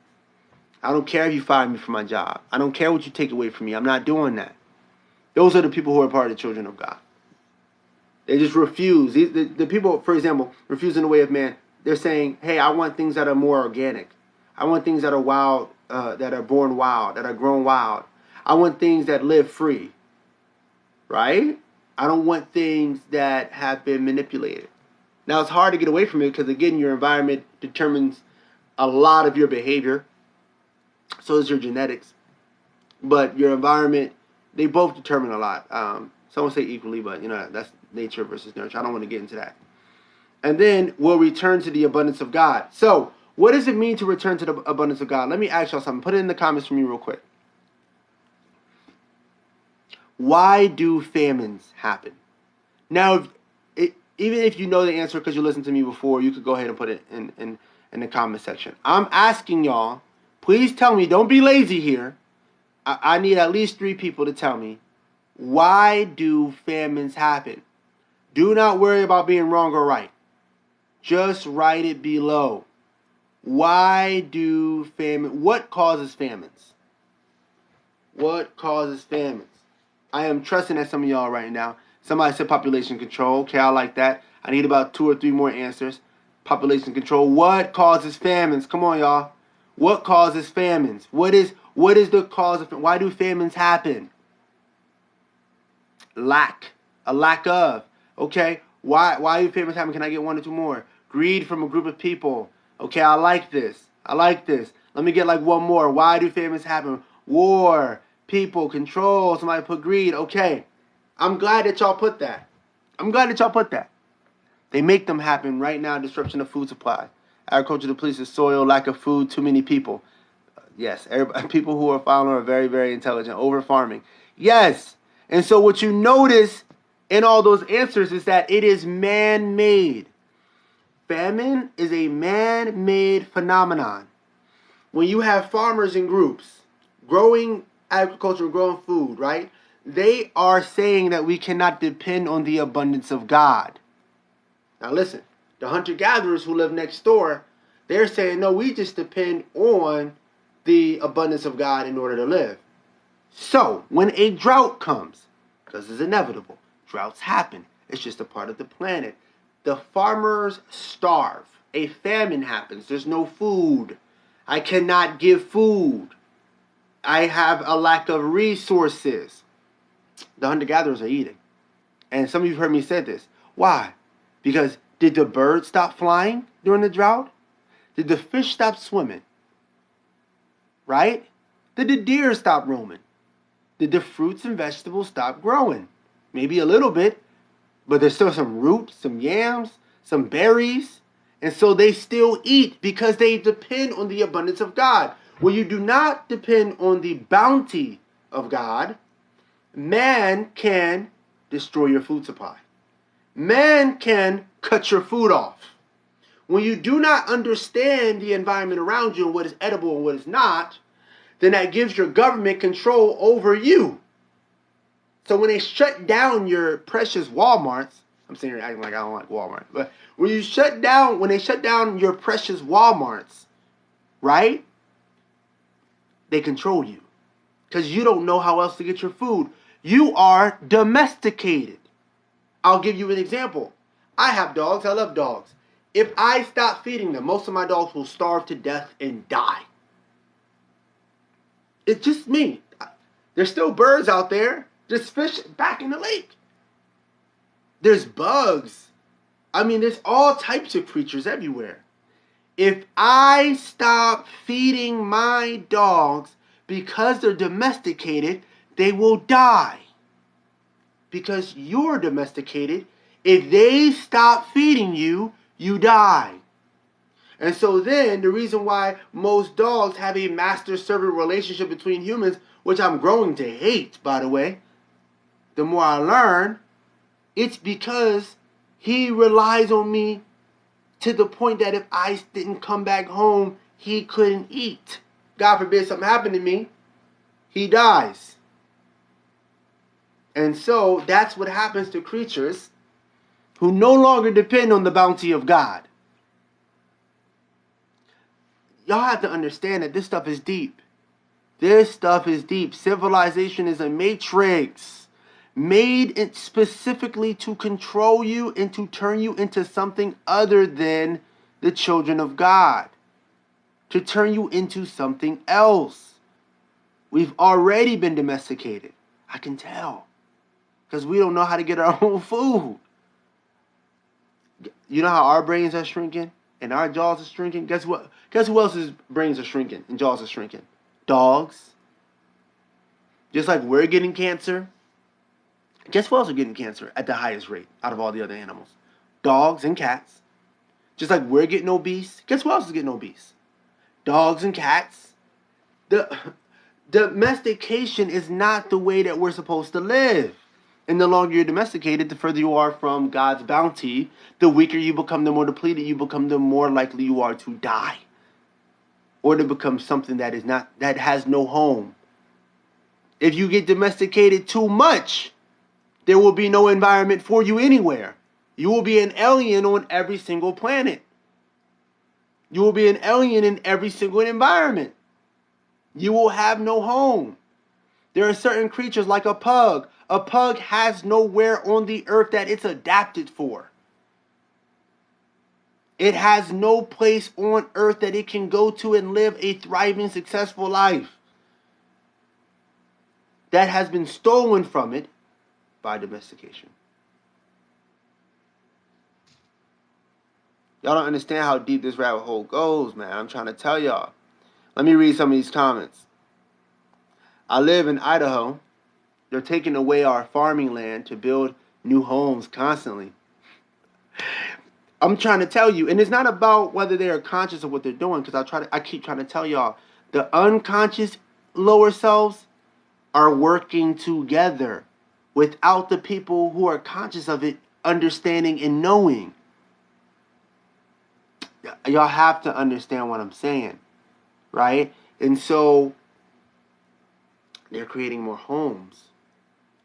I don't care if you fire me from my job. I don't care what you take away from me. I'm not doing that. Those are the people who are part of the children of God. They just refuse. The people, for example, refusing the way of man, they're saying, hey, I want things that are more organic. I want things that are wild, that are born wild, that are grown wild. I want things that live free. Right? I don't want things that have been manipulated. Now, it's hard to get away from it because, again, your environment determines a lot of your behavior. So is your genetics. But your environment, they both determine a lot. Some will say equally, but, that's nature versus nurture. I don't want to get into that. And then we'll return to the abundance of God. So what does it mean to return to the abundance of God? Let me ask y'all something. Put it in the comments for me real quick. Why do famines happen? Now, even if you know the answer because you listened to me before, you could go ahead and put it in the comment section. I'm asking y'all, please tell me, don't be lazy here. I need at least 3 people to tell me, why do famines happen? Do not worry about being wrong or right. Just write it below. Why do what causes famines? What causes famines? I am trusting at some of y'all right now. Somebody said population control. Okay, I like that. I need about 2 or 3 more answers. Population control. What causes famines? Come on, y'all. What causes famines? What is the cause of? Why do famines happen? Lack. A lack of. Okay. Why do famines happen? Can I get 1 or 2 more? Greed from a group of people. Okay, I like this. Let me get like 1 more. Why do famines happen? War. People. Control. Somebody put greed. Okay. I'm glad that y'all put that. They make them happen right now. Disruption of food supply. Agriculture depletes soil, lack of food, too many people. Yes, people who are following are very, very intelligent. Over farming. Yes. And so what you notice in all those answers is that it is man-made. Famine is a man-made phenomenon. When you have farmers in groups growing agriculture, growing food, right? They are saying that we cannot depend on the abundance of God. Now listen, the hunter-gatherers who live next door, they're saying, no, we just depend on the abundance of God in order to live. So, when a drought comes, because it's inevitable, droughts happen. It's just a part of the planet. The farmers starve. A famine happens. There's no food. I cannot give food. I have a lack of resources. The hunter-gatherers are eating. And some of you have heard me say this. Why? Because did the birds stop flying during the drought? Did the fish stop swimming? Right? Did the deer stop roaming? Did the fruits and vegetables stop growing? Maybe a little bit, but there's still some roots, some yams, some berries. And so they still eat because they depend on the abundance of God. When you do not depend on the bounty of God, man can destroy your food supply. Man can cut your food off. When you do not understand the environment around you and what is edible and what is not, then that gives your government control over you. So when they shut down your precious Walmarts, I'm sitting here acting like I don't like Walmart, but when they shut down your precious Walmarts, right? They control you because you don't know how else to get your food. You are domesticated. I'll give you an example. I have dogs. I love dogs. If I stop feeding them, most of my dogs will starve to death and die. It's just me. There's still birds out there. There's fish back in the lake. There's bugs. I mean, there's all types of creatures everywhere. If I stop feeding my dogs because they're domesticated, they will die. Because you're domesticated, if they stop feeding you, you die. And so then the reason why most dogs have a master-servant relationship between humans, which I'm growing to hate, by the way, the more I learn, it's because he relies on me to the point that if I didn't come back home, he couldn't eat. God forbid something happened to me, he dies. And so that's what happens to creatures who no longer depend on the bounty of God. Y'all have to understand that this stuff is deep. This stuff is deep. Civilization is a matrix made specifically to control you and to turn you into something other than the children of God. To turn you into something else. We've already been domesticated. I can tell. Because we don't know how to get our own food. You know how our brains are shrinking and our jaws are shrinking? Guess what? Guess who else's brains are shrinking and jaws are shrinking? Dogs. Just like we're getting cancer. Guess who else are getting cancer at the highest rate out of all the other animals? Dogs and cats. Just like we're getting obese. Guess who else is getting obese? Dogs and cats. The domestication is not the way that we're supposed to live. And the longer you're domesticated, the further you are from God's bounty, the weaker you become, the more depleted you become, the more likely you are to die. Or to become something that has no home. If you get domesticated too much, there will be no environment for you anywhere. You will be an alien on every single planet. You will be an alien in every single environment. You will have no home. There are certain creatures like a pug. A pug has nowhere on the earth that it's adapted for. It has no place on earth that it can go to and live a thriving, successful life. That has been stolen from it by domestication. Y'all don't understand how deep this rabbit hole goes, man. I'm trying to tell y'all. Let me read some of these comments. I live in Idaho. They're taking away our farming land to build new homes constantly. I'm trying to tell you, and it's not about whether they are conscious of what they're doing, because I keep trying to tell y'all, the unconscious lower selves are working together without the people who are conscious of it understanding and knowing. Y'all have to understand what I'm saying, right? And so they're creating more homes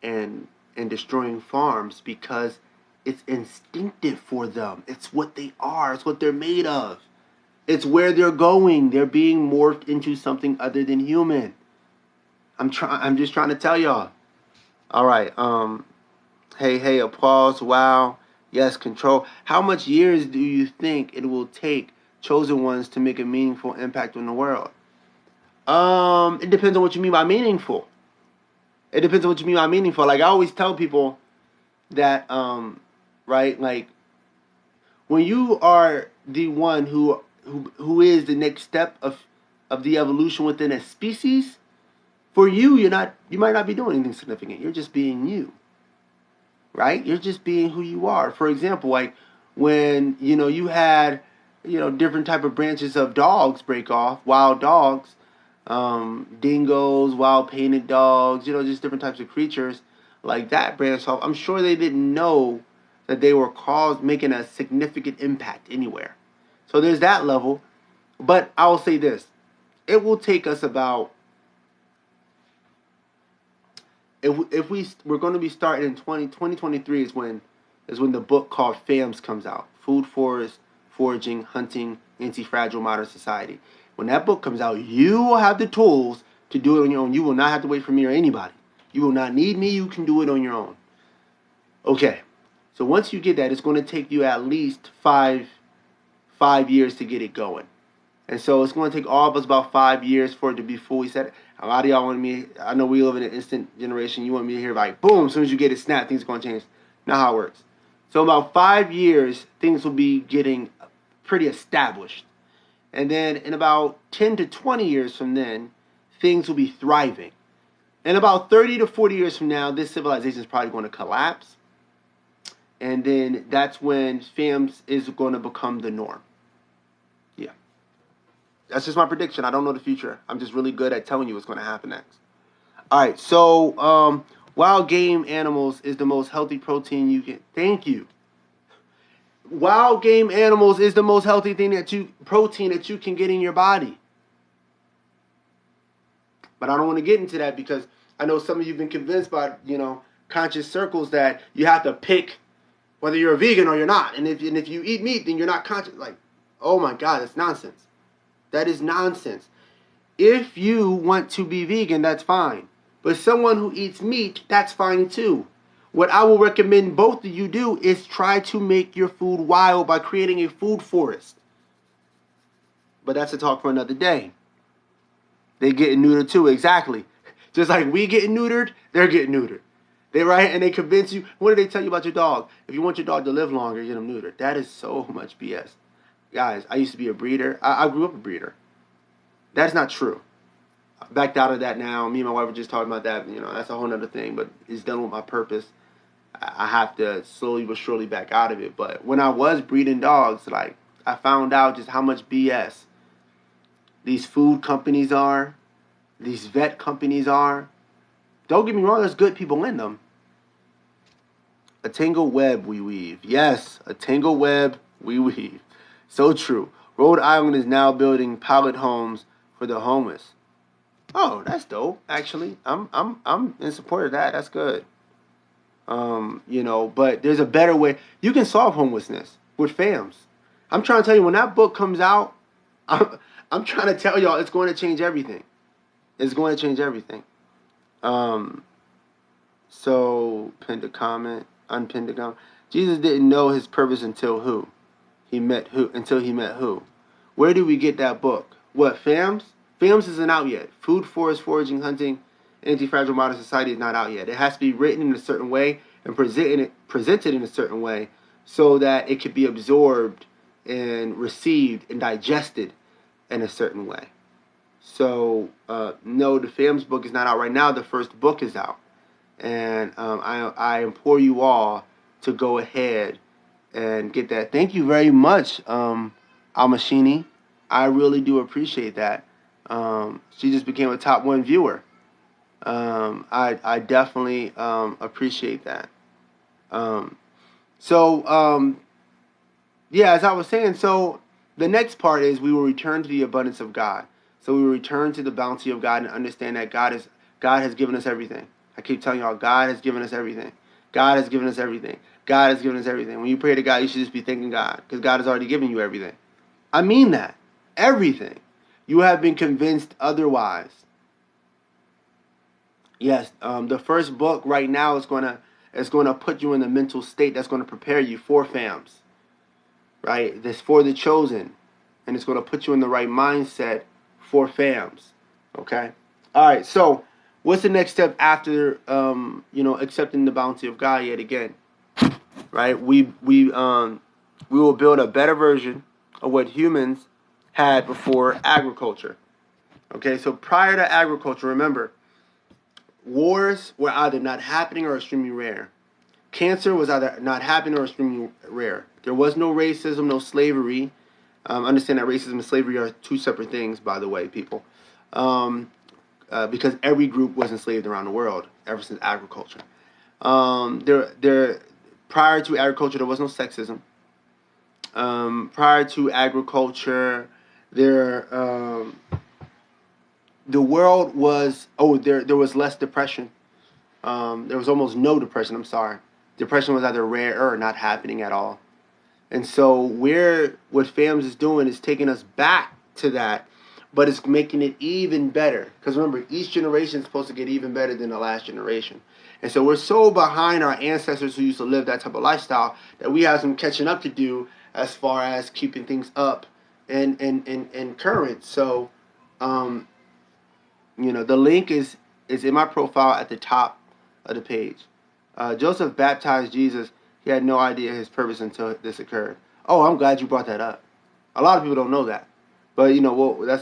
and destroying farms because it's instinctive for them. It's what they are. It's what they're made of. It's where they're going. They're being morphed into something other than human. I'm just trying to tell y'all. All right. Hey, applause. Wow. Yes, control. How much years do you think it will take chosen ones to make a meaningful impact on the world? It depends on what you mean by meaningful. It depends on what you mean by meaningful. Like I always tell people that, right? Like when you are the one who is the next step of the evolution within a species, for you, you might not be doing anything significant. You're just being you, right? You're just being who you are. For example, like when you had different type of branches of dogs break off, wild dogs. Dingoes, wild painted dogs, just different types of creatures. like that branched off, I'm sure they didn't know that they were making a significant impact anywhere. So there's that level. But I will say this. It will take us about, if we're going to be starting in 2023 is when the book called FAMS comes out. Food, Forest, Foraging, Hunting, Anti-Fragile Modern Society. When that book comes out, you will have the tools to do it on your own. You will not have to wait for me or anybody. You will not need me. You can do it on your own. Okay. So once you get that, it's going to take you at least five years to get it going. And so it's going to take all of us about 5 years for it to be fully set. A lot of y'all want me, I know we live in an instant generation. You want me to hear like, boom, as soon as you get it snapped, things are going to change. Not how it works. So about 5 years, things will be getting pretty established. And then in about 10 to 20 years from then, things will be thriving. And about 30 to 40 years from now, this civilization is probably going to collapse. And then that's when FAMS is going to become the norm. Yeah. That's just my prediction. I don't know the future. I'm just really good at telling you what's going to happen next. All right. So, wild game animals is the most healthy protein you can. Thank you. Wild game animals is the most healthy protein that you can get in your body. But I don't want to get into that because I know some of you have been convinced by, conscious circles that you have to pick whether you're a vegan or you're not. And if you eat meat, then you're not conscious. Like, oh my God, that's nonsense. That is nonsense. If you want to be vegan, that's fine. But someone who eats meat, that's fine too. What I will recommend both of you do is try to make your food wild by creating a food forest. But that's a talk for another day. They getting neutered too, exactly. Just like we getting neutered, they're getting neutered. And they convince you. What do they tell you about your dog? If you want your dog to live longer, get them neutered. That is so much BS. Guys, I used to be a breeder. I grew up a breeder. That's not true. I backed out of that now. Me and my wife were just talking about that. That's a whole other thing, but it's done with my purpose. I have to slowly but surely back out of it. But when I was breeding dogs, I found out just how much BS these food companies are, these vet companies are. Don't get me wrong, there's good people in them. A tangled web we weave. Yes, a tangled web we weave. So true. Rhode Island is now building pilot homes for the homeless. Oh, that's dope. Actually, I'm in support of that. That's good. But there's a better way. You can solve homelessness with FAMS. I'm trying to tell you, when that book comes out, I'm trying to tell y'all it's going to change everything. It's going to change everything. So pinned a comment, unpinned a comment. Jesus didn't know his purpose until he met who? Where do we get that book? What, FAMS? FAMS isn't out yet. Food, Forest, Foraging, Hunting, Anti-Fragile Modern Society is not out yet. It has to be written in a certain way and presented in a certain way so that it could be absorbed and received and digested in a certain way. So, no, the FAMS book is not out right now. The first book is out. And I implore you all to go ahead and get that. Thank you very much, Almashini. I really do appreciate that. She just became a top 1 viewer. I definitely appreciate that. As I was saying, so the next part is we will return to the abundance of God. So we will return to the bounty of God and understand that God has given us everything. I keep telling y'all, God has given us everything. God has given us everything. God has given us everything. When you pray to God, you should just be thanking God because God has already given you everything. I mean that. Everything. You have been convinced otherwise. Yes, the first book right now is going to put you in the mental state that's going to prepare you for FAMS. Right? This for the chosen. And it's going to put you in the right mindset for FAMS. Okay? All right, so what's the next step after accepting the bounty of God yet again? Right? We will build a better version of what humans had before agriculture. Okay, so prior to agriculture, remember, wars were either not happening or extremely rare. Cancer was either not happening or extremely rare. There was no racism, no slavery. Understand that racism and slavery are two separate things, by the way, people. Because every group was enslaved around the world ever since agriculture. There prior to agriculture, there was no sexism. Prior to agriculture, there the world was there was less depression. There was almost no depression. I'm sorry, depression was either rare or not happening at all. And so what FAMS is doing is taking us back to that, but it's making it even better. Because remember, each generation is supposed to get even better than the last generation. And so we're so behind our ancestors who used to live that type of lifestyle that we have some catching up to do as far as keeping things up and current. So, the link is in my profile at the top of the page. Joseph baptized Jesus. He had no idea his purpose until this occurred. Oh, I'm glad you brought that up. A lot of people don't know that. But,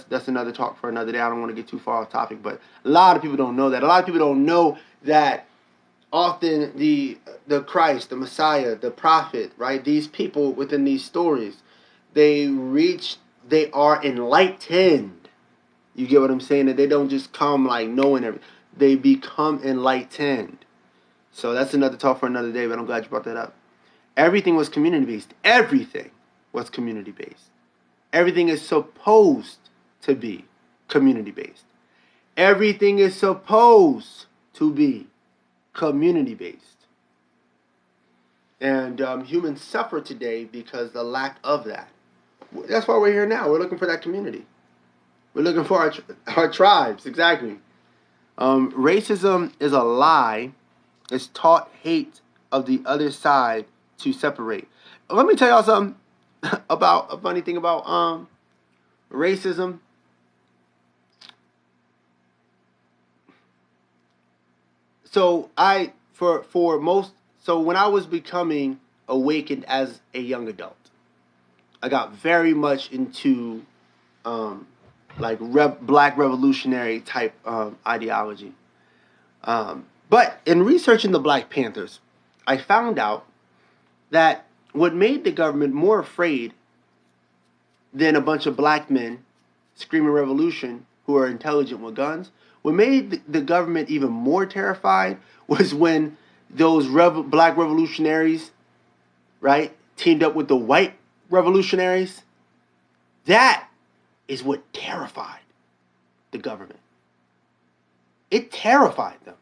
that's another talk for another day. I don't want to get too far off topic, but a lot of people don't know that. A lot of people don't know that often the Christ, the Messiah, the prophet, right? These people within these stories, they are enlightened. You get what I'm saying? That they don't just come like knowing everything. They become enlightened. So that's another talk for another day, but I'm glad you brought that up. Everything was community-based. Everything was community-based. Everything is supposed to be community-based. Everything is supposed to be community-based. And humans suffer today because the lack of that. That's why we're here now. We're looking for that community. We're looking for our tribes, exactly. Racism is a lie. It's taught hate of the other side to separate. Let me tell y'all something about a funny thing about racism. So when I was becoming awakened as a young adult, I got very much into black revolutionary type ideology. But in researching the Black Panthers, I found out that what made the government more afraid than a bunch of black men screaming revolution who are intelligent with guns, what made the government even more terrified was when those black revolutionaries, right, teamed up with the white revolutionaries. That is what terrified the government. It terrified them.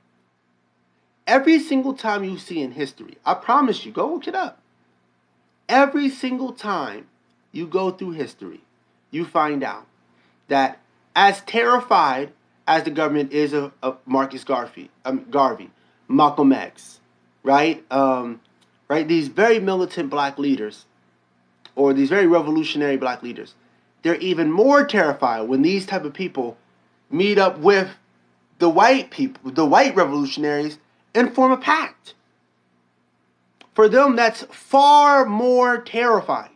Every single time you see in history, I promise you, go look it up. Every single time you go through history, you find out that as terrified as the government is of Marcus Garvey, Malcolm X, right? These very militant black leaders, or these very revolutionary black leaders, they're even more terrified when these type of people meet up with the white people, the white revolutionaries, and form a pact. For them, that's far more terrifying.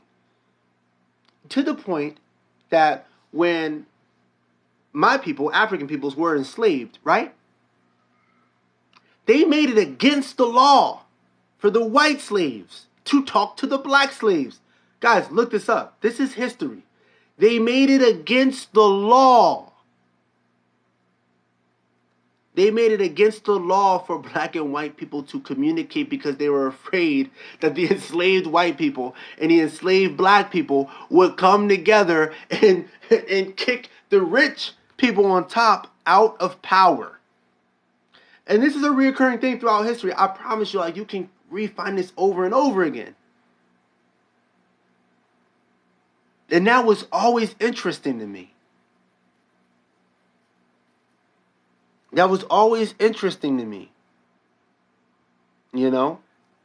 To the point that when my people, African peoples, were enslaved, right? They made it against the law for the white slaves to talk to the black slaves. Guys, look this up. This is history. They made it against the law. They made it against the law for black and white people to communicate because they were afraid that the enslaved white people and the enslaved black people would come together and kick the rich people on top out of power. And this is a recurring thing throughout history. I promise you, you can find this over and over again. And that was always interesting to me. That was always interesting to me.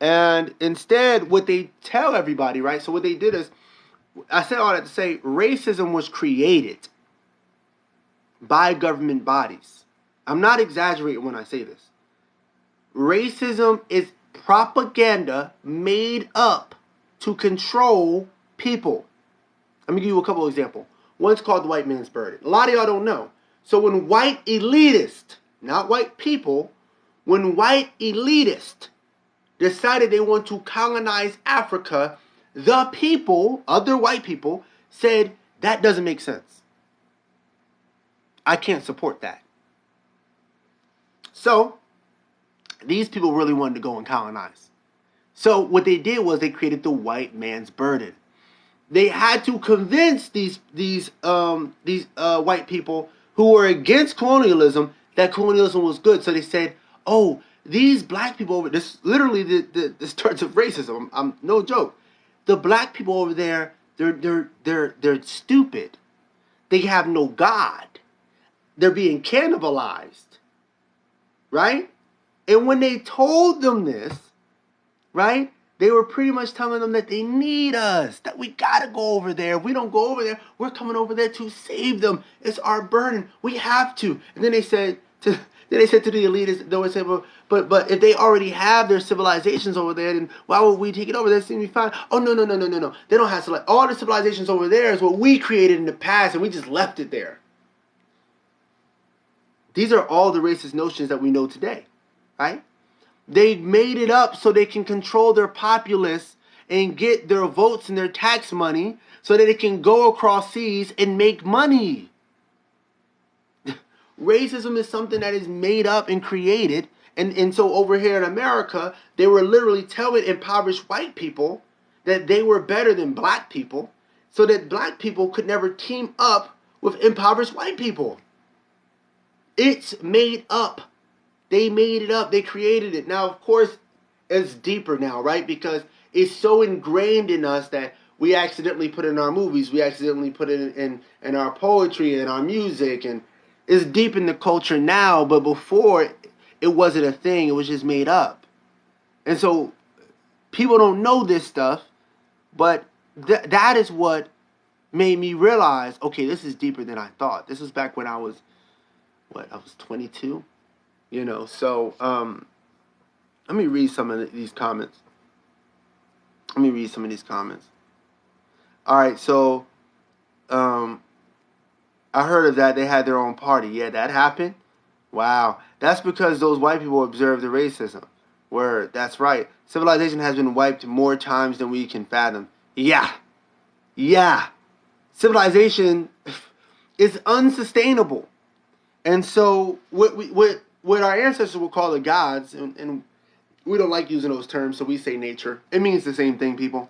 And instead, what they tell everybody, right? So what they did is, I said all that to say, racism was created by government bodies. I'm not exaggerating when I say this. Racism is propaganda made up to control people. Let me give you a couple of examples. One's called the white man's burden. A lot of y'all don't know. So when white elitists, not white people, when white elitists decided they want to colonize Africa, the people, other white people, said, that doesn't make sense. I can't support that. So these people really wanted to go and colonize. So what they did was they created the white man's burden. They had to convince these white people who were against colonialism that colonialism was good. So they said, "Oh, these black people over this literally the starts of racism. I'm no joke. The black people over there, they're stupid. They have no God. They're being cannibalized, right?" And when they told them this, right, they were pretty much telling them that they need us, that we gotta go over there. If we don't go over there, we're coming over there to save them. It's our burden. We have to. And then they said to the elitists, they would say, well, but if they already have their civilizations over there, then why would we take it over? That seems to be fine. Oh no. They don't have all the civilizations over there is what we created in the past, and we just left it there. These are all the racist notions that we know today, right? They made it up so they can control their populace and get their votes and their tax money so that they can go across seas and make money. Racism is something that is made up and created. And so over here in America, they were literally telling impoverished white people that they were better than black people so that black people could never team up with impoverished white people. It's made up. They made it up. They created it. Now, of course, it's deeper now, right? Because it's so ingrained in us that we accidentally put it in our movies. We accidentally put it in our poetry and our music. And it's deep in the culture now. But before, it wasn't a thing. It was just made up. And so people don't know this stuff. But that is what made me realize, okay, this is deeper than I thought. This was back when I was 22? So let me read some of these comments. All right, so I heard of that. They had their own party. Yeah, that happened? Wow. That's because those white people observed the racism. Word, that's right. Civilization has been wiped more times than we can fathom. Yeah. Civilization is unsustainable. And so what our ancestors would call the gods, and we don't like using those terms, so we say nature. It means the same thing, people.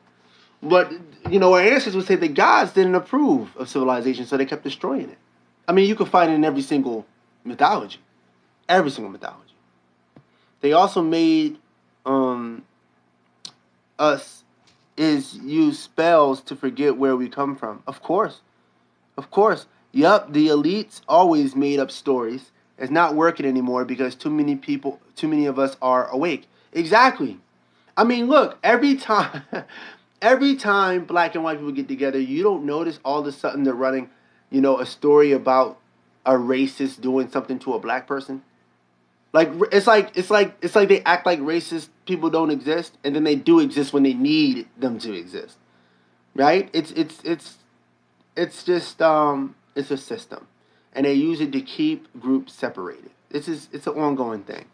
But, our ancestors would say the gods didn't approve of civilization, so they kept destroying it. I mean, you can find it in every single mythology. Every single mythology. They also made us use spells to forget where we come from. Of course. Yup, the elites always made up stories. It's not working anymore because too many of us are awake. Exactly. I mean, look, every time black and white people get together, you don't notice all of a sudden they're running, a story about a racist doing something to a black person. Like it's like they act like racist people don't exist, and then they do exist when they need them to exist. Right? It's just it's a system. And they use it to keep groups separated. It's an ongoing thing.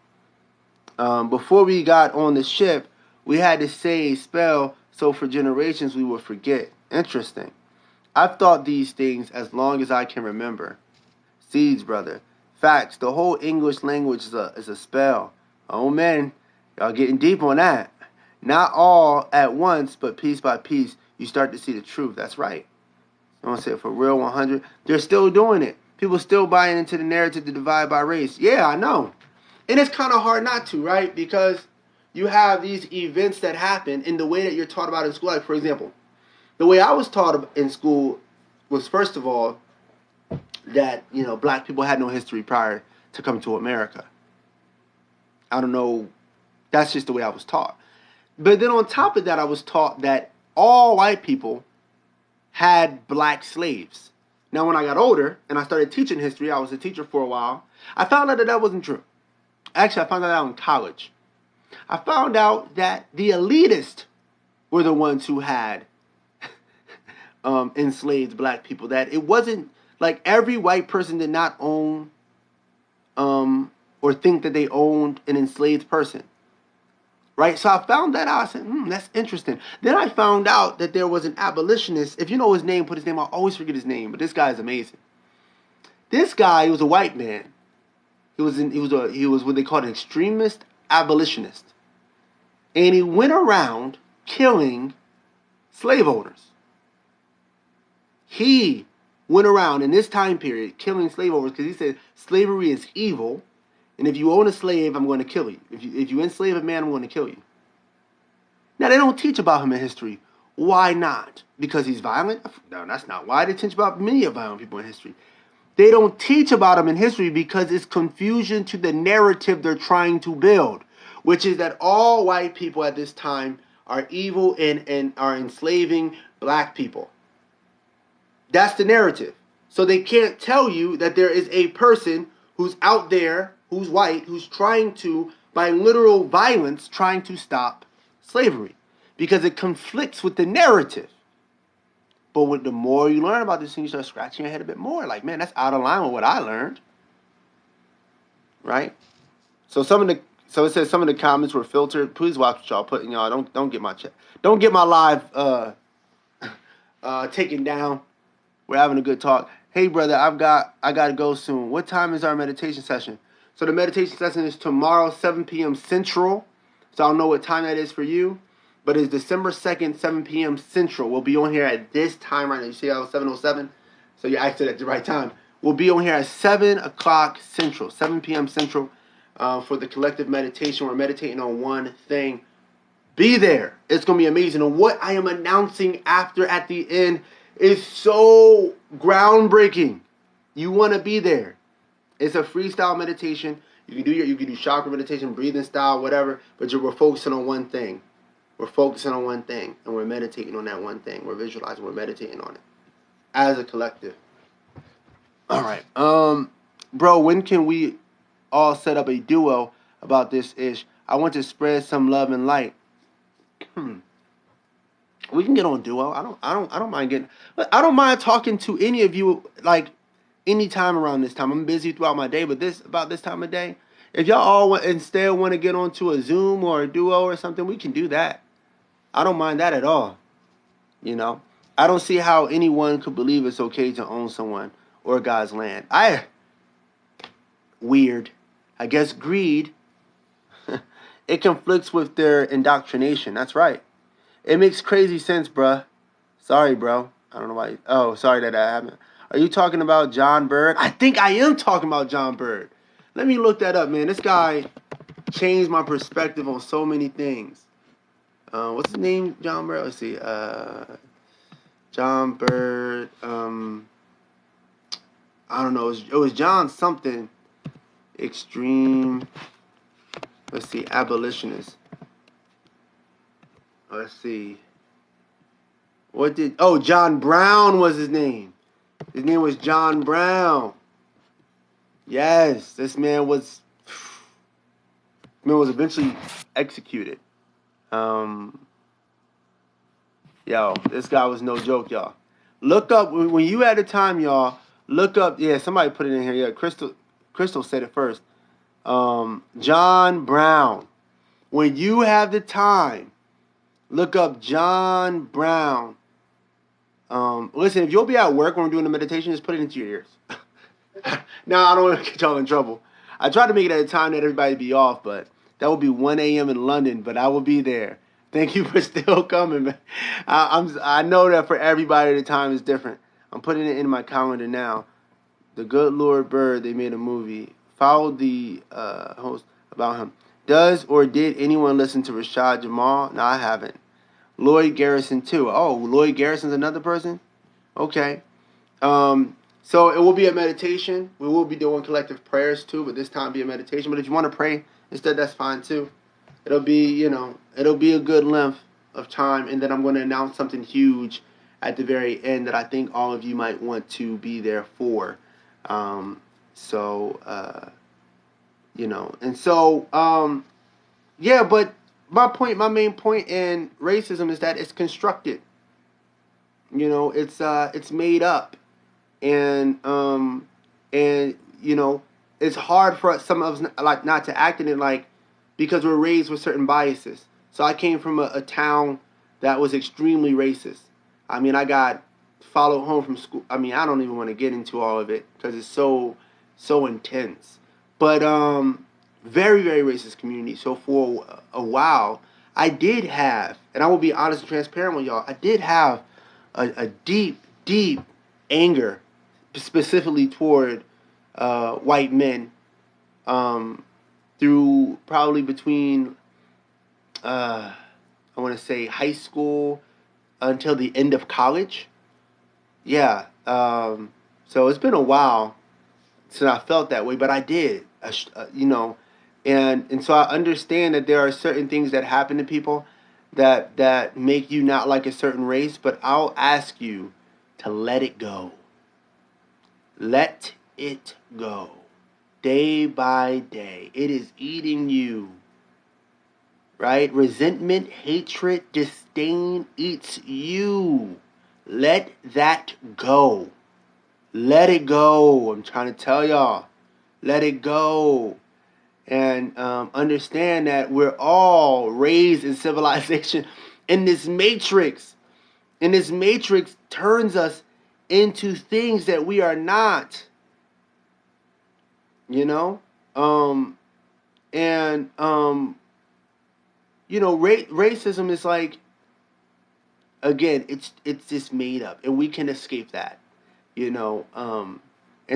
Before we got on the ship, we had to say a spell so for generations we would forget. Interesting. I've thought these things as long as I can remember. Seeds, brother. Facts. The whole English language is a spell. Oh man, y'all getting deep on that. Not all at once, but piece by piece, you start to see the truth. That's right. I want to say it for real 100. They're still doing it. People still buying into the narrative to divide by race. Yeah, I know. And it's kind of hard not to, right? Because you have these events that happen in the way that you're taught about in school. Like, for example, the way I was taught in school was, first of all, that, black people had no history prior to coming to America. I don't know. That's just the way I was taught. But then on top of that, I was taught that all white people had black slaves. Now, when I got older and I started teaching history, I was a teacher for a while, I found out that wasn't true. Actually, I found that out in college. I found out that the elitists were the ones who had enslaved black people. That it wasn't like every white person did not own or think that they owned an enslaved person. Right? So I found that out. I said, that's interesting. Then I found out that there was an abolitionist. If you know his name, put his name. I always forget his name, but this guy is amazing. This guy, he was a white man. He was what they called an extremist abolitionist. And he went around killing slave owners. He went around in this time period killing slave owners because he said slavery is evil, and if you own a slave, I'm going to kill you. If you enslave a man, I'm going to kill you. Now, they don't teach about him in history. Why not? Because he's violent? No, that's not why. They teach about many of violent people in history. They don't teach about him in history because it's confusion to the narrative they're trying to build, which is that all white people at this time are evil and are enslaving black people. That's the narrative. So they can't tell you that there is a person who's out there, who's white, who's trying to, by literal violence, trying to stop slavery. Because it conflicts with the narrative. But with the more you learn about this thing, you start scratching your head a bit more. Like, man, that's out of line with what I learned. Right? So it says some of the comments were filtered. Please watch what y'all putting, y'all. Don't get my chat. Don't get my live taken down. We're having a good talk. Hey brother, I gotta go soon. What time is our meditation session? So the meditation session is tomorrow, 7 p.m. Central. So I don't know what time that is for you. But it's December 2nd, 7 p.m. Central. We'll be on here at this time right now. You see how it's 7:07? So you acted at the right time. We'll be on here at 7 o'clock Central, 7 p.m. Central for the collective meditation. We're meditating on one thing. Be there. It's going to be amazing. And what I am announcing at the end is so groundbreaking. You want to be there. It's a freestyle meditation. You can do chakra meditation, breathing style, whatever. But we're focusing on one thing. We're focusing on one thing, and we're meditating on that one thing. We're visualizing, we're meditating on it as a collective. All right. Bro, when can we all set up a duo about this ish? I want to spread some love and light. We can get on duo. I don't mind getting. I don't mind talking to any of you like any time around this time. I'm busy throughout my day, but about this time of day, if y'all all instead want to get onto a Zoom or a duo or something, we can do that. I don't mind that at all. You know, I don't see how anyone could believe it's okay to own someone or God's land. Weird. I guess greed. It conflicts with their indoctrination. That's right. It makes crazy sense, bruh. Sorry, bro. I don't know why. Oh, sorry that happened. Are you talking about John Bird? I think I am talking about John Bird. Let me look that up, man. This guy changed my perspective on so many things. What's his name? John Bird? Let's see. John Bird. I don't know. It was John something. Extreme. Let's see. Abolitionist. Let's see. John Brown was his name. His name was John Brown. Yes, this man was eventually executed. This guy was no joke, y'all. Look up when you had the time, y'all. Look up. Yeah, somebody put it in here. Yeah, Crystal said it first. John Brown. When you have the time, look up John Brown. Listen, if you'll be at work when we're doing the meditation, just put it into your ears. Now, I don't want to get y'all in trouble. I try to make it at a time that everybody be off, but that will be 1 a.m. in London, but I will be there. Thank you for still coming, man. I know that for everybody, the time is different. I'm putting it in my calendar now. The Good Lord Bird, they made a movie. Follow the host about him. Does or did anyone listen to Rashad Jamal? No, I haven't. Lloyd Garrison, too. Oh, Lloyd Garrison's another person? Okay. So it will be a meditation. We will be doing collective prayers, too, but this time be a meditation. But if you want to pray instead, that's fine, too. It'll be a good length of time, and then I'm going to announce something huge at the very end that I think all of you might want to be there for. But my main point in racism is that it's constructed. It's made up, and it's hard for some of us not to act in it because we're raised with certain biases. So I came from a town that was extremely racist. I mean, I got followed home from school. I mean, I don't even want to get into all of it because it's so intense. But very, very racist community. So for a while, I did have, and I will be honest and transparent with y'all, I did have a deep, deep anger, specifically toward white men, through probably between, I want to say, high school until the end of college. Yeah. So it's been a while since I felt that way, but I did, and so I understand that there are certain things that happen to people that make you not like a certain race, but I'll ask you to let it go. Let it go. Day by day. It is eating you. Right? Resentment, hatred, disdain eats you. Let that go. Let it go. I'm trying to tell y'all. Let it go. And understand that we're all raised in civilization. And this matrix turns us into things that we are not. You know? Racism is like, again, it's just made up, and we can escape that. And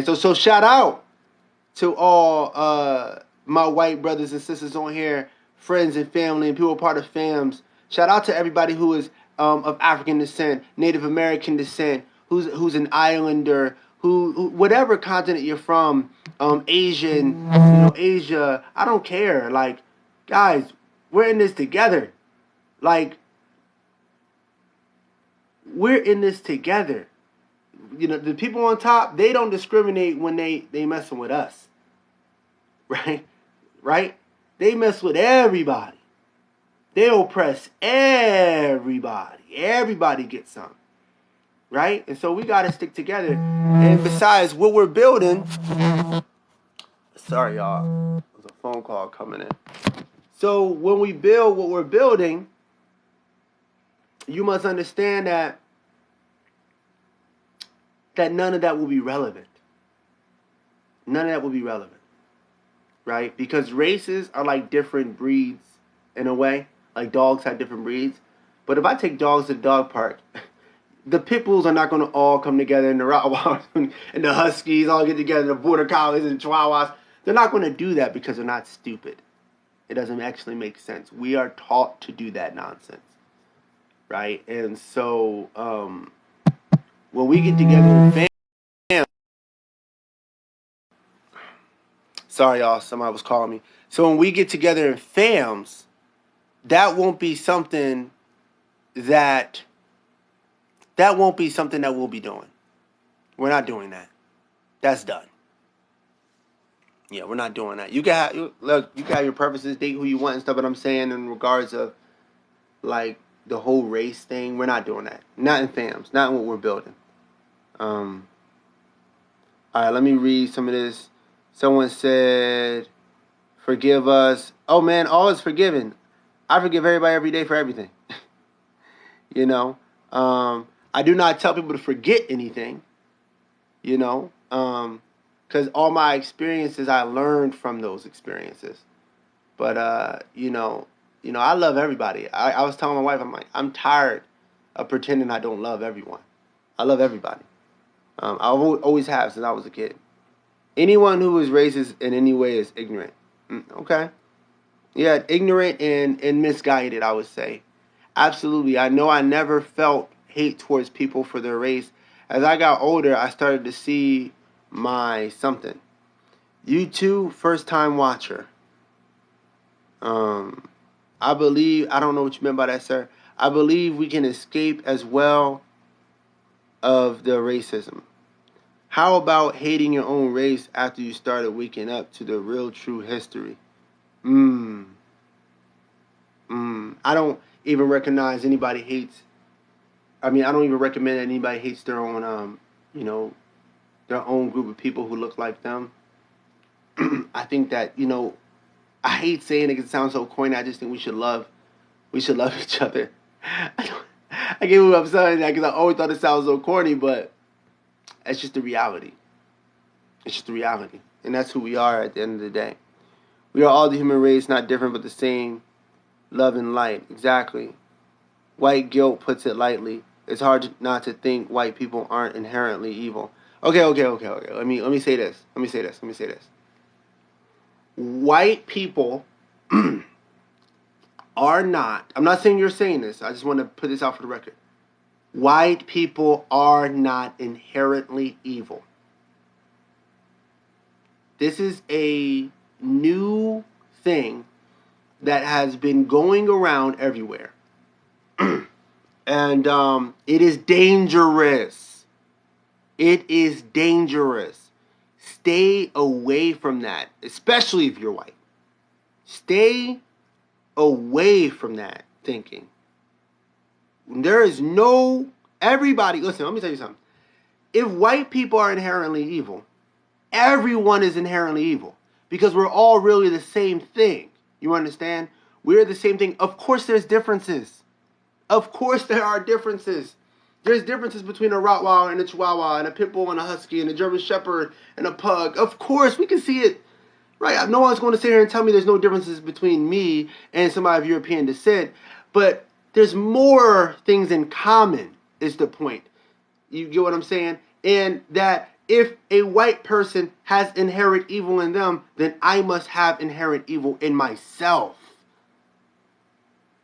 so shout out to all my white brothers and sisters on here, friends and family, and people part of FAMS. Shout out to everybody who is of African descent, Native American descent, who's an islander, who whatever continent you're from, Asian, Asia. I don't care. Like, guys, we're in this together. Like, we're in this together. The people on top, they don't discriminate when they messing with us. Right? They mess with everybody. They oppress everybody. Everybody gets some. Right? And so we got to stick together. And besides, what we're building... Sorry, y'all. There's a phone call coming in. So when we build what we're building, you must understand that none of that will be relevant. None of that will be relevant. Right? Because races are like different breeds in a way. Like dogs have different breeds. But if I take dogs to the dog park, the pit bulls are not going to all come together, and the Rottweilers and the Huskies all get together, the Border Collies and Chihuahuas. They're not going to do that because they're not stupid. It doesn't actually make sense. We are taught to do that nonsense. Right? And so when we get together in FAMS... Sorry, y'all. Somebody was calling me. So when we get together in FAMS, that won't be something that we'll be doing. We're not doing that. That's done. Yeah, we're not doing that. You can have your purposes, date who you want and stuff, but I'm saying in regards of like the whole race thing, we're not doing that. Not in FAMS. Not in what we're building. All right, let me read some of this. Someone said, forgive us. Oh, man, all is forgiven. I forgive everybody every day for everything. I do not tell people to forget anything, because all my experiences, I learned from those experiences. But, I love everybody. I was telling my wife, I'm tired of pretending I don't love everyone. I love everybody. I always have since I was a kid. Anyone who is racist in any way is ignorant. Okay. Yeah, ignorant and misguided, I would say. Absolutely. I know I never felt hate towards people for their race. As I got older, I started to see my something. You too, first time watcher. I believe, I don't know what you meant by that, sir. I believe we can escape as well of the racism. How about hating your own race after you started waking up to the real true history? I don't even recognize anybody hates. I don't even recommend that anybody hates their own, their own group of people who look like them. I think that, I hate saying it because it sounds so corny. I just think we should love each other. I can't believe I'm saying that because I always thought it sounds so corny, but it's just the reality. It's just the reality. And that's who we are at the end of the day. We are all the human race, not different but the same. Love and light. Exactly. White guilt puts it lightly. It's hard not to think white people aren't inherently evil. Okay. Let me say this. White people are not. I'm not saying you're saying this. I just want to put this out for the record. White people are not inherently evil. This is a new thing that has been going around everywhere. And it is dangerous. It is dangerous. Stay away from that, especially if you're white. Stay away from that thinking. There is no... Everybody... Listen, let me tell you something. If white people are inherently evil, everyone is inherently evil. Because we're all really the same thing. You understand? We're the same thing. Of course there's differences. Of course there are differences. There's differences between a Rottweiler and a Chihuahua and a Pit Bull and a Husky and a German Shepherd and a Pug. Of course, we can see it. Right? No one's going to sit here and tell me there's no differences between me and somebody of European descent. But there's more things in common is the point. You get what I'm saying? And that if a white person has inherent evil in them, then I must have inherent evil in myself.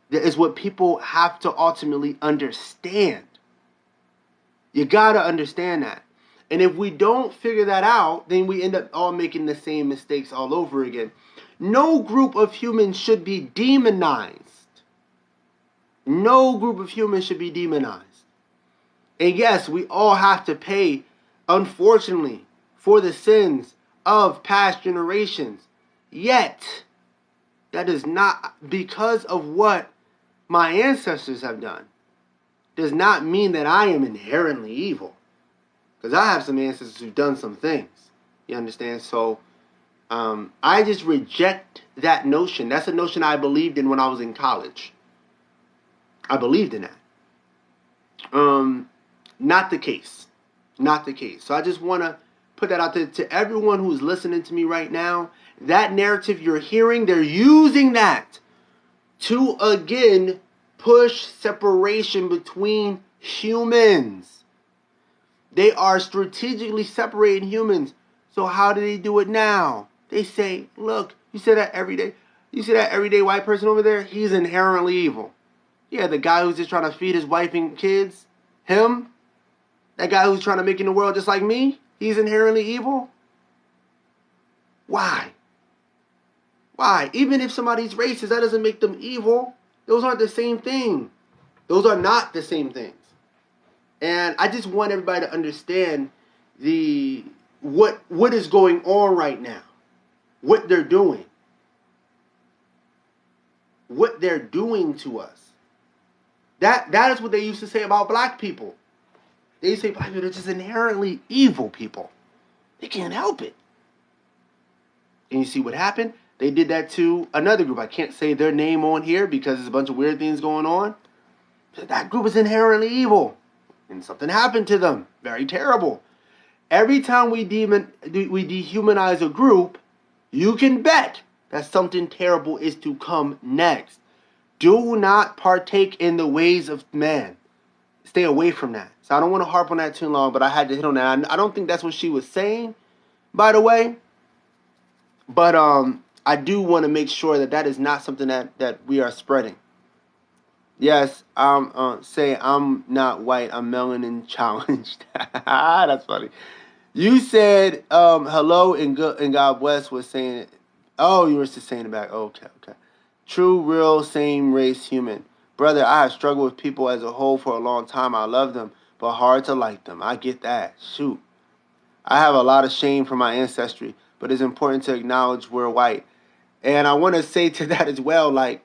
That is what people have to ultimately understand. You gotta understand that. And if we don't figure that out, then we end up all making the same mistakes all over again. No group of humans should be demonized. No group of humans should be demonized. And yes, we all have to pay, unfortunately, for the sins of past generations. Yet, that is not because of what my ancestors have done. Does not mean that I am inherently evil. Because I have some ancestors who've done some things. You understand? So, I just reject that notion. That's a notion I believed in when I was in college. I believed in that. Not the case. Not the case. So I just want to put that out there to everyone who's listening to me right now. That narrative you're hearing, they're using that to, again, push separation between humans. They are strategically separating humans. So how do they do it now? They say, look, you say that every day. You see that everyday white person over there? He's inherently evil. Yeah, the guy who's just trying to feed his wife and kids, him, that guy who's trying to make in the world just like me, he's inherently evil. Why? Why? Even if somebody's racist, that doesn't make them evil. Those aren't the same thing. Those are not the same things. And I just want everybody to understand what is going on right now. What they're doing. What they're doing to us. That is what they used to say about black people. They used to say black people are just inherently evil people. They can't help it. And you see what happened? They did that to another group. I can't say their name on here because there's a bunch of weird things going on. But that group is inherently evil. And something happened to them. Very terrible. Every time we dehumanize a group, you can bet that something terrible is to come next. Do not partake in the ways of man. Stay away from that. So I don't want to harp on that too long, but I had to hit on that. I don't think that's what she was saying, by the way. But I do want to make sure that that is not something that we are spreading. Yes, say I'm not white. I'm melanin challenged. That's funny. You said hello and God bless was saying it. Oh, you were just saying it back. Okay. True, real, same race human. Brother, I have struggled with people as a whole for a long time. I love them, but hard to like them. I get that. Shoot. I have a lot of shame for my ancestry, but it's important to acknowledge we're white. And I want to say to that as well, like,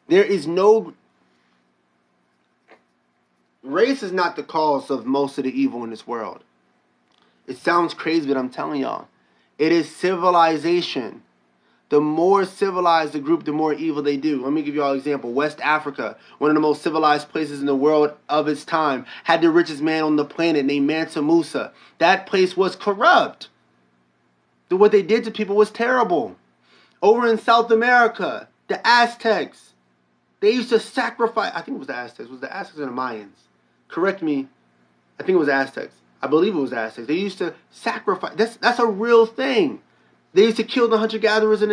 there is no... Race is not the cause of most of the evil in this world. It sounds crazy, but I'm telling y'all. It is civilization. The more civilized the group, the more evil they do. Let me give you all an example. West Africa, one of the most civilized places in the world of its time, had the richest man on the planet named Mansa Musa. That place was corrupt. What they did to people was terrible. Over in South America, the Aztecs, they used to sacrifice. I think it was the Aztecs. Was the Aztecs or the Mayans? Correct me. I think it was Aztecs. I believe it was Aztecs. They used to sacrifice. That's a real thing. They used to kill the hunter-gatherers in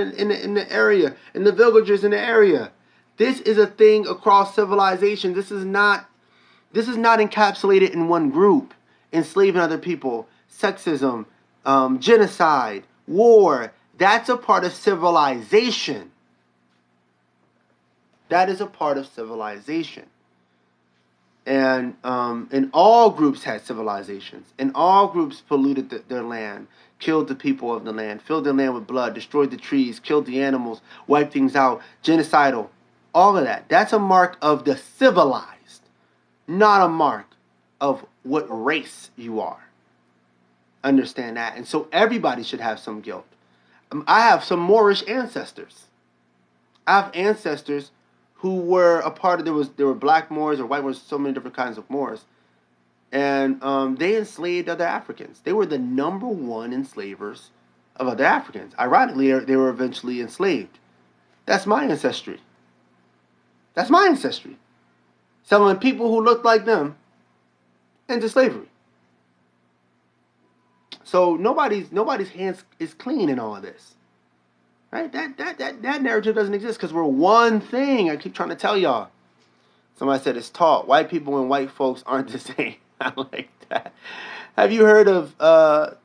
the area, and the villagers in the area. This is a thing across civilization. This is not encapsulated in one group. Enslaving other people, sexism, genocide, war. That's a part of civilization. That is a part of civilization. And all groups had civilizations. And all groups polluted their land, killed the people of the land, filled their land with blood, destroyed the trees, killed the animals, wiped things out, genocidal. All of that. That's a mark of the civilized, not a mark of what race you are. Understand that. And so everybody should have some guilt. I have some Moorish ancestors. I have ancestors who were a part of, there were black Moors or white Moors, so many different kinds of Moors. And they enslaved other Africans. They were the number one enslavers of other Africans. Ironically, they were eventually enslaved. That's my ancestry. That's my ancestry. Selling people who looked like them into slavery. So nobody's hands is clean in all of this. Right? That narrative doesn't exist because we're one thing. I keep trying to tell y'all. Somebody said it's taught. White people and white folks aren't the same. I like that. Have you heard of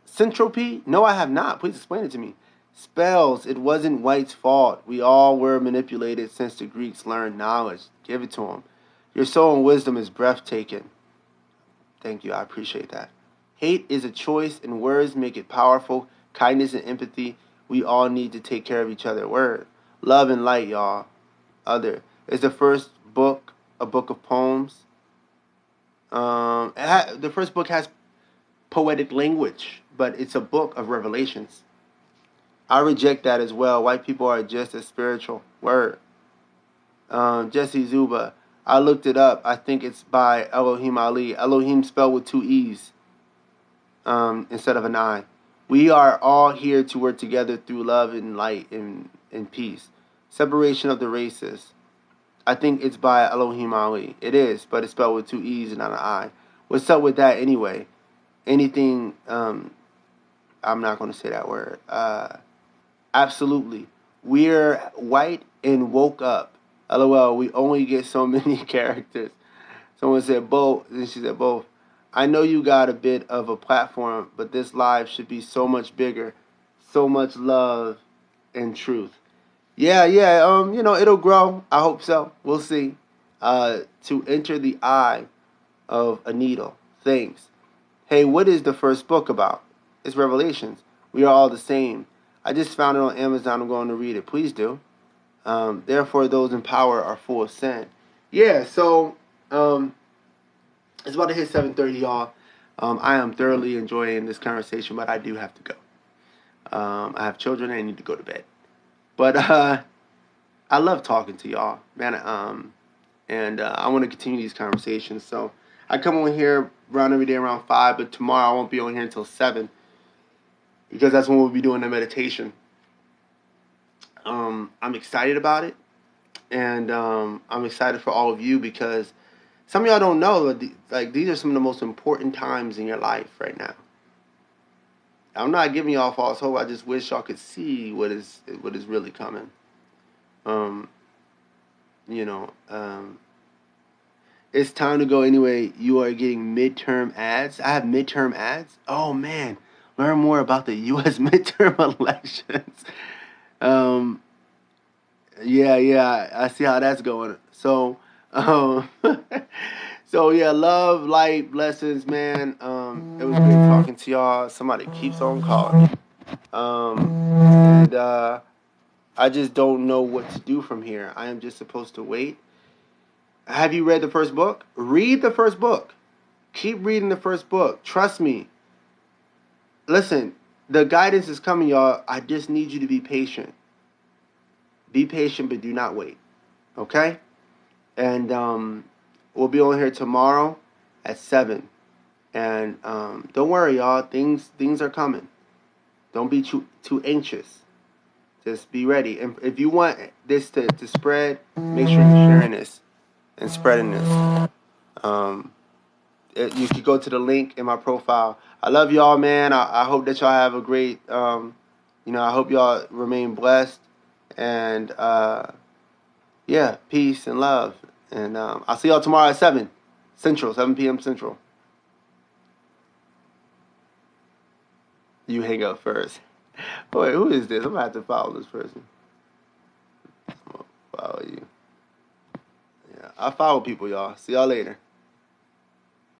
syntropy? No, I have not. Please explain it to me. Spells. It wasn't white's fault. We all were manipulated since the Greeks learned knowledge. Give it to them. Your soul and wisdom is breathtaking. Thank you. I appreciate that. Hate is a choice, and words make it powerful. Kindness and empathy. We all need to take care of each other. Word. Love and light, y'all. Other. It's the first book, a book of poems. The first book has poetic language, but it's a book of revelations. I reject that as well. White people are just as spiritual. Word. Jesse Zuba. I looked it up. I think it's by Elohim Ali. Elohim spelled with 2 E's instead of an I. We are all here to work together through love and light and peace. Separation of the races. I think it's by Elohim Ali. It is, but it's spelled with 2 E's and not an I. What's up with that anyway? Anything, I'm not going to say that word. Absolutely. We're white and woke up. LOL, we only get so many characters. Someone said both, and she said both. I know you got a bit of a platform, but this live should be so much bigger. So much love and truth. Yeah, it'll grow. I hope so. We'll see. To enter the eye of a needle. Thanks. Hey, what is the first book about? It's Revelations. We are all the same. I just found it on Amazon. I'm going to read it. Please do. Therefore, those in power are full of sin. Yeah, so it's about to hit 7:30, y'all. I am thoroughly enjoying this conversation, but I do have to go. I have children and I need to go to bed. But I love talking to y'all, man. And I want to continue these conversations. So I come on here around every day around 5, but tomorrow I won't be on here until 7 because that's when we'll be doing the meditation. I'm excited about it, and I'm excited for all of you because some of y'all don't know, like these are some of the most important times in your life right now. I'm not giving y'all false hope. I just wish y'all could see what is really coming. It's time to go anyway. You are getting midterm ads. I have midterm ads. Oh man, learn more about the U.S. midterm elections. Yeah, I see how that's going. So, so yeah, love, light, blessings, man. It was great talking to y'all. Somebody keeps on calling me. And I just don't know what to do from here. I am just supposed to wait. Have you read the first book? Read the first book. Keep reading the first book. Trust me. Listen, the guidance is coming, y'all. I just need you to be patient. Be patient, but do not wait. Okay? And we'll be on here tomorrow at 7. And don't worry, y'all. Things are coming. Don't be too anxious. Just be ready. And if you want this to spread, make sure you're sharing this and spreading this. You could go to the link in my profile. I love y'all, man. I hope that y'all have a great, I hope y'all remain blessed. And, yeah, peace and love. And I'll see y'all tomorrow at 7 p.m. Central. You hang up first. Wait, who is this? I'm going to have to follow this person. I'm going to follow you. Yeah, I follow people, y'all. See y'all later.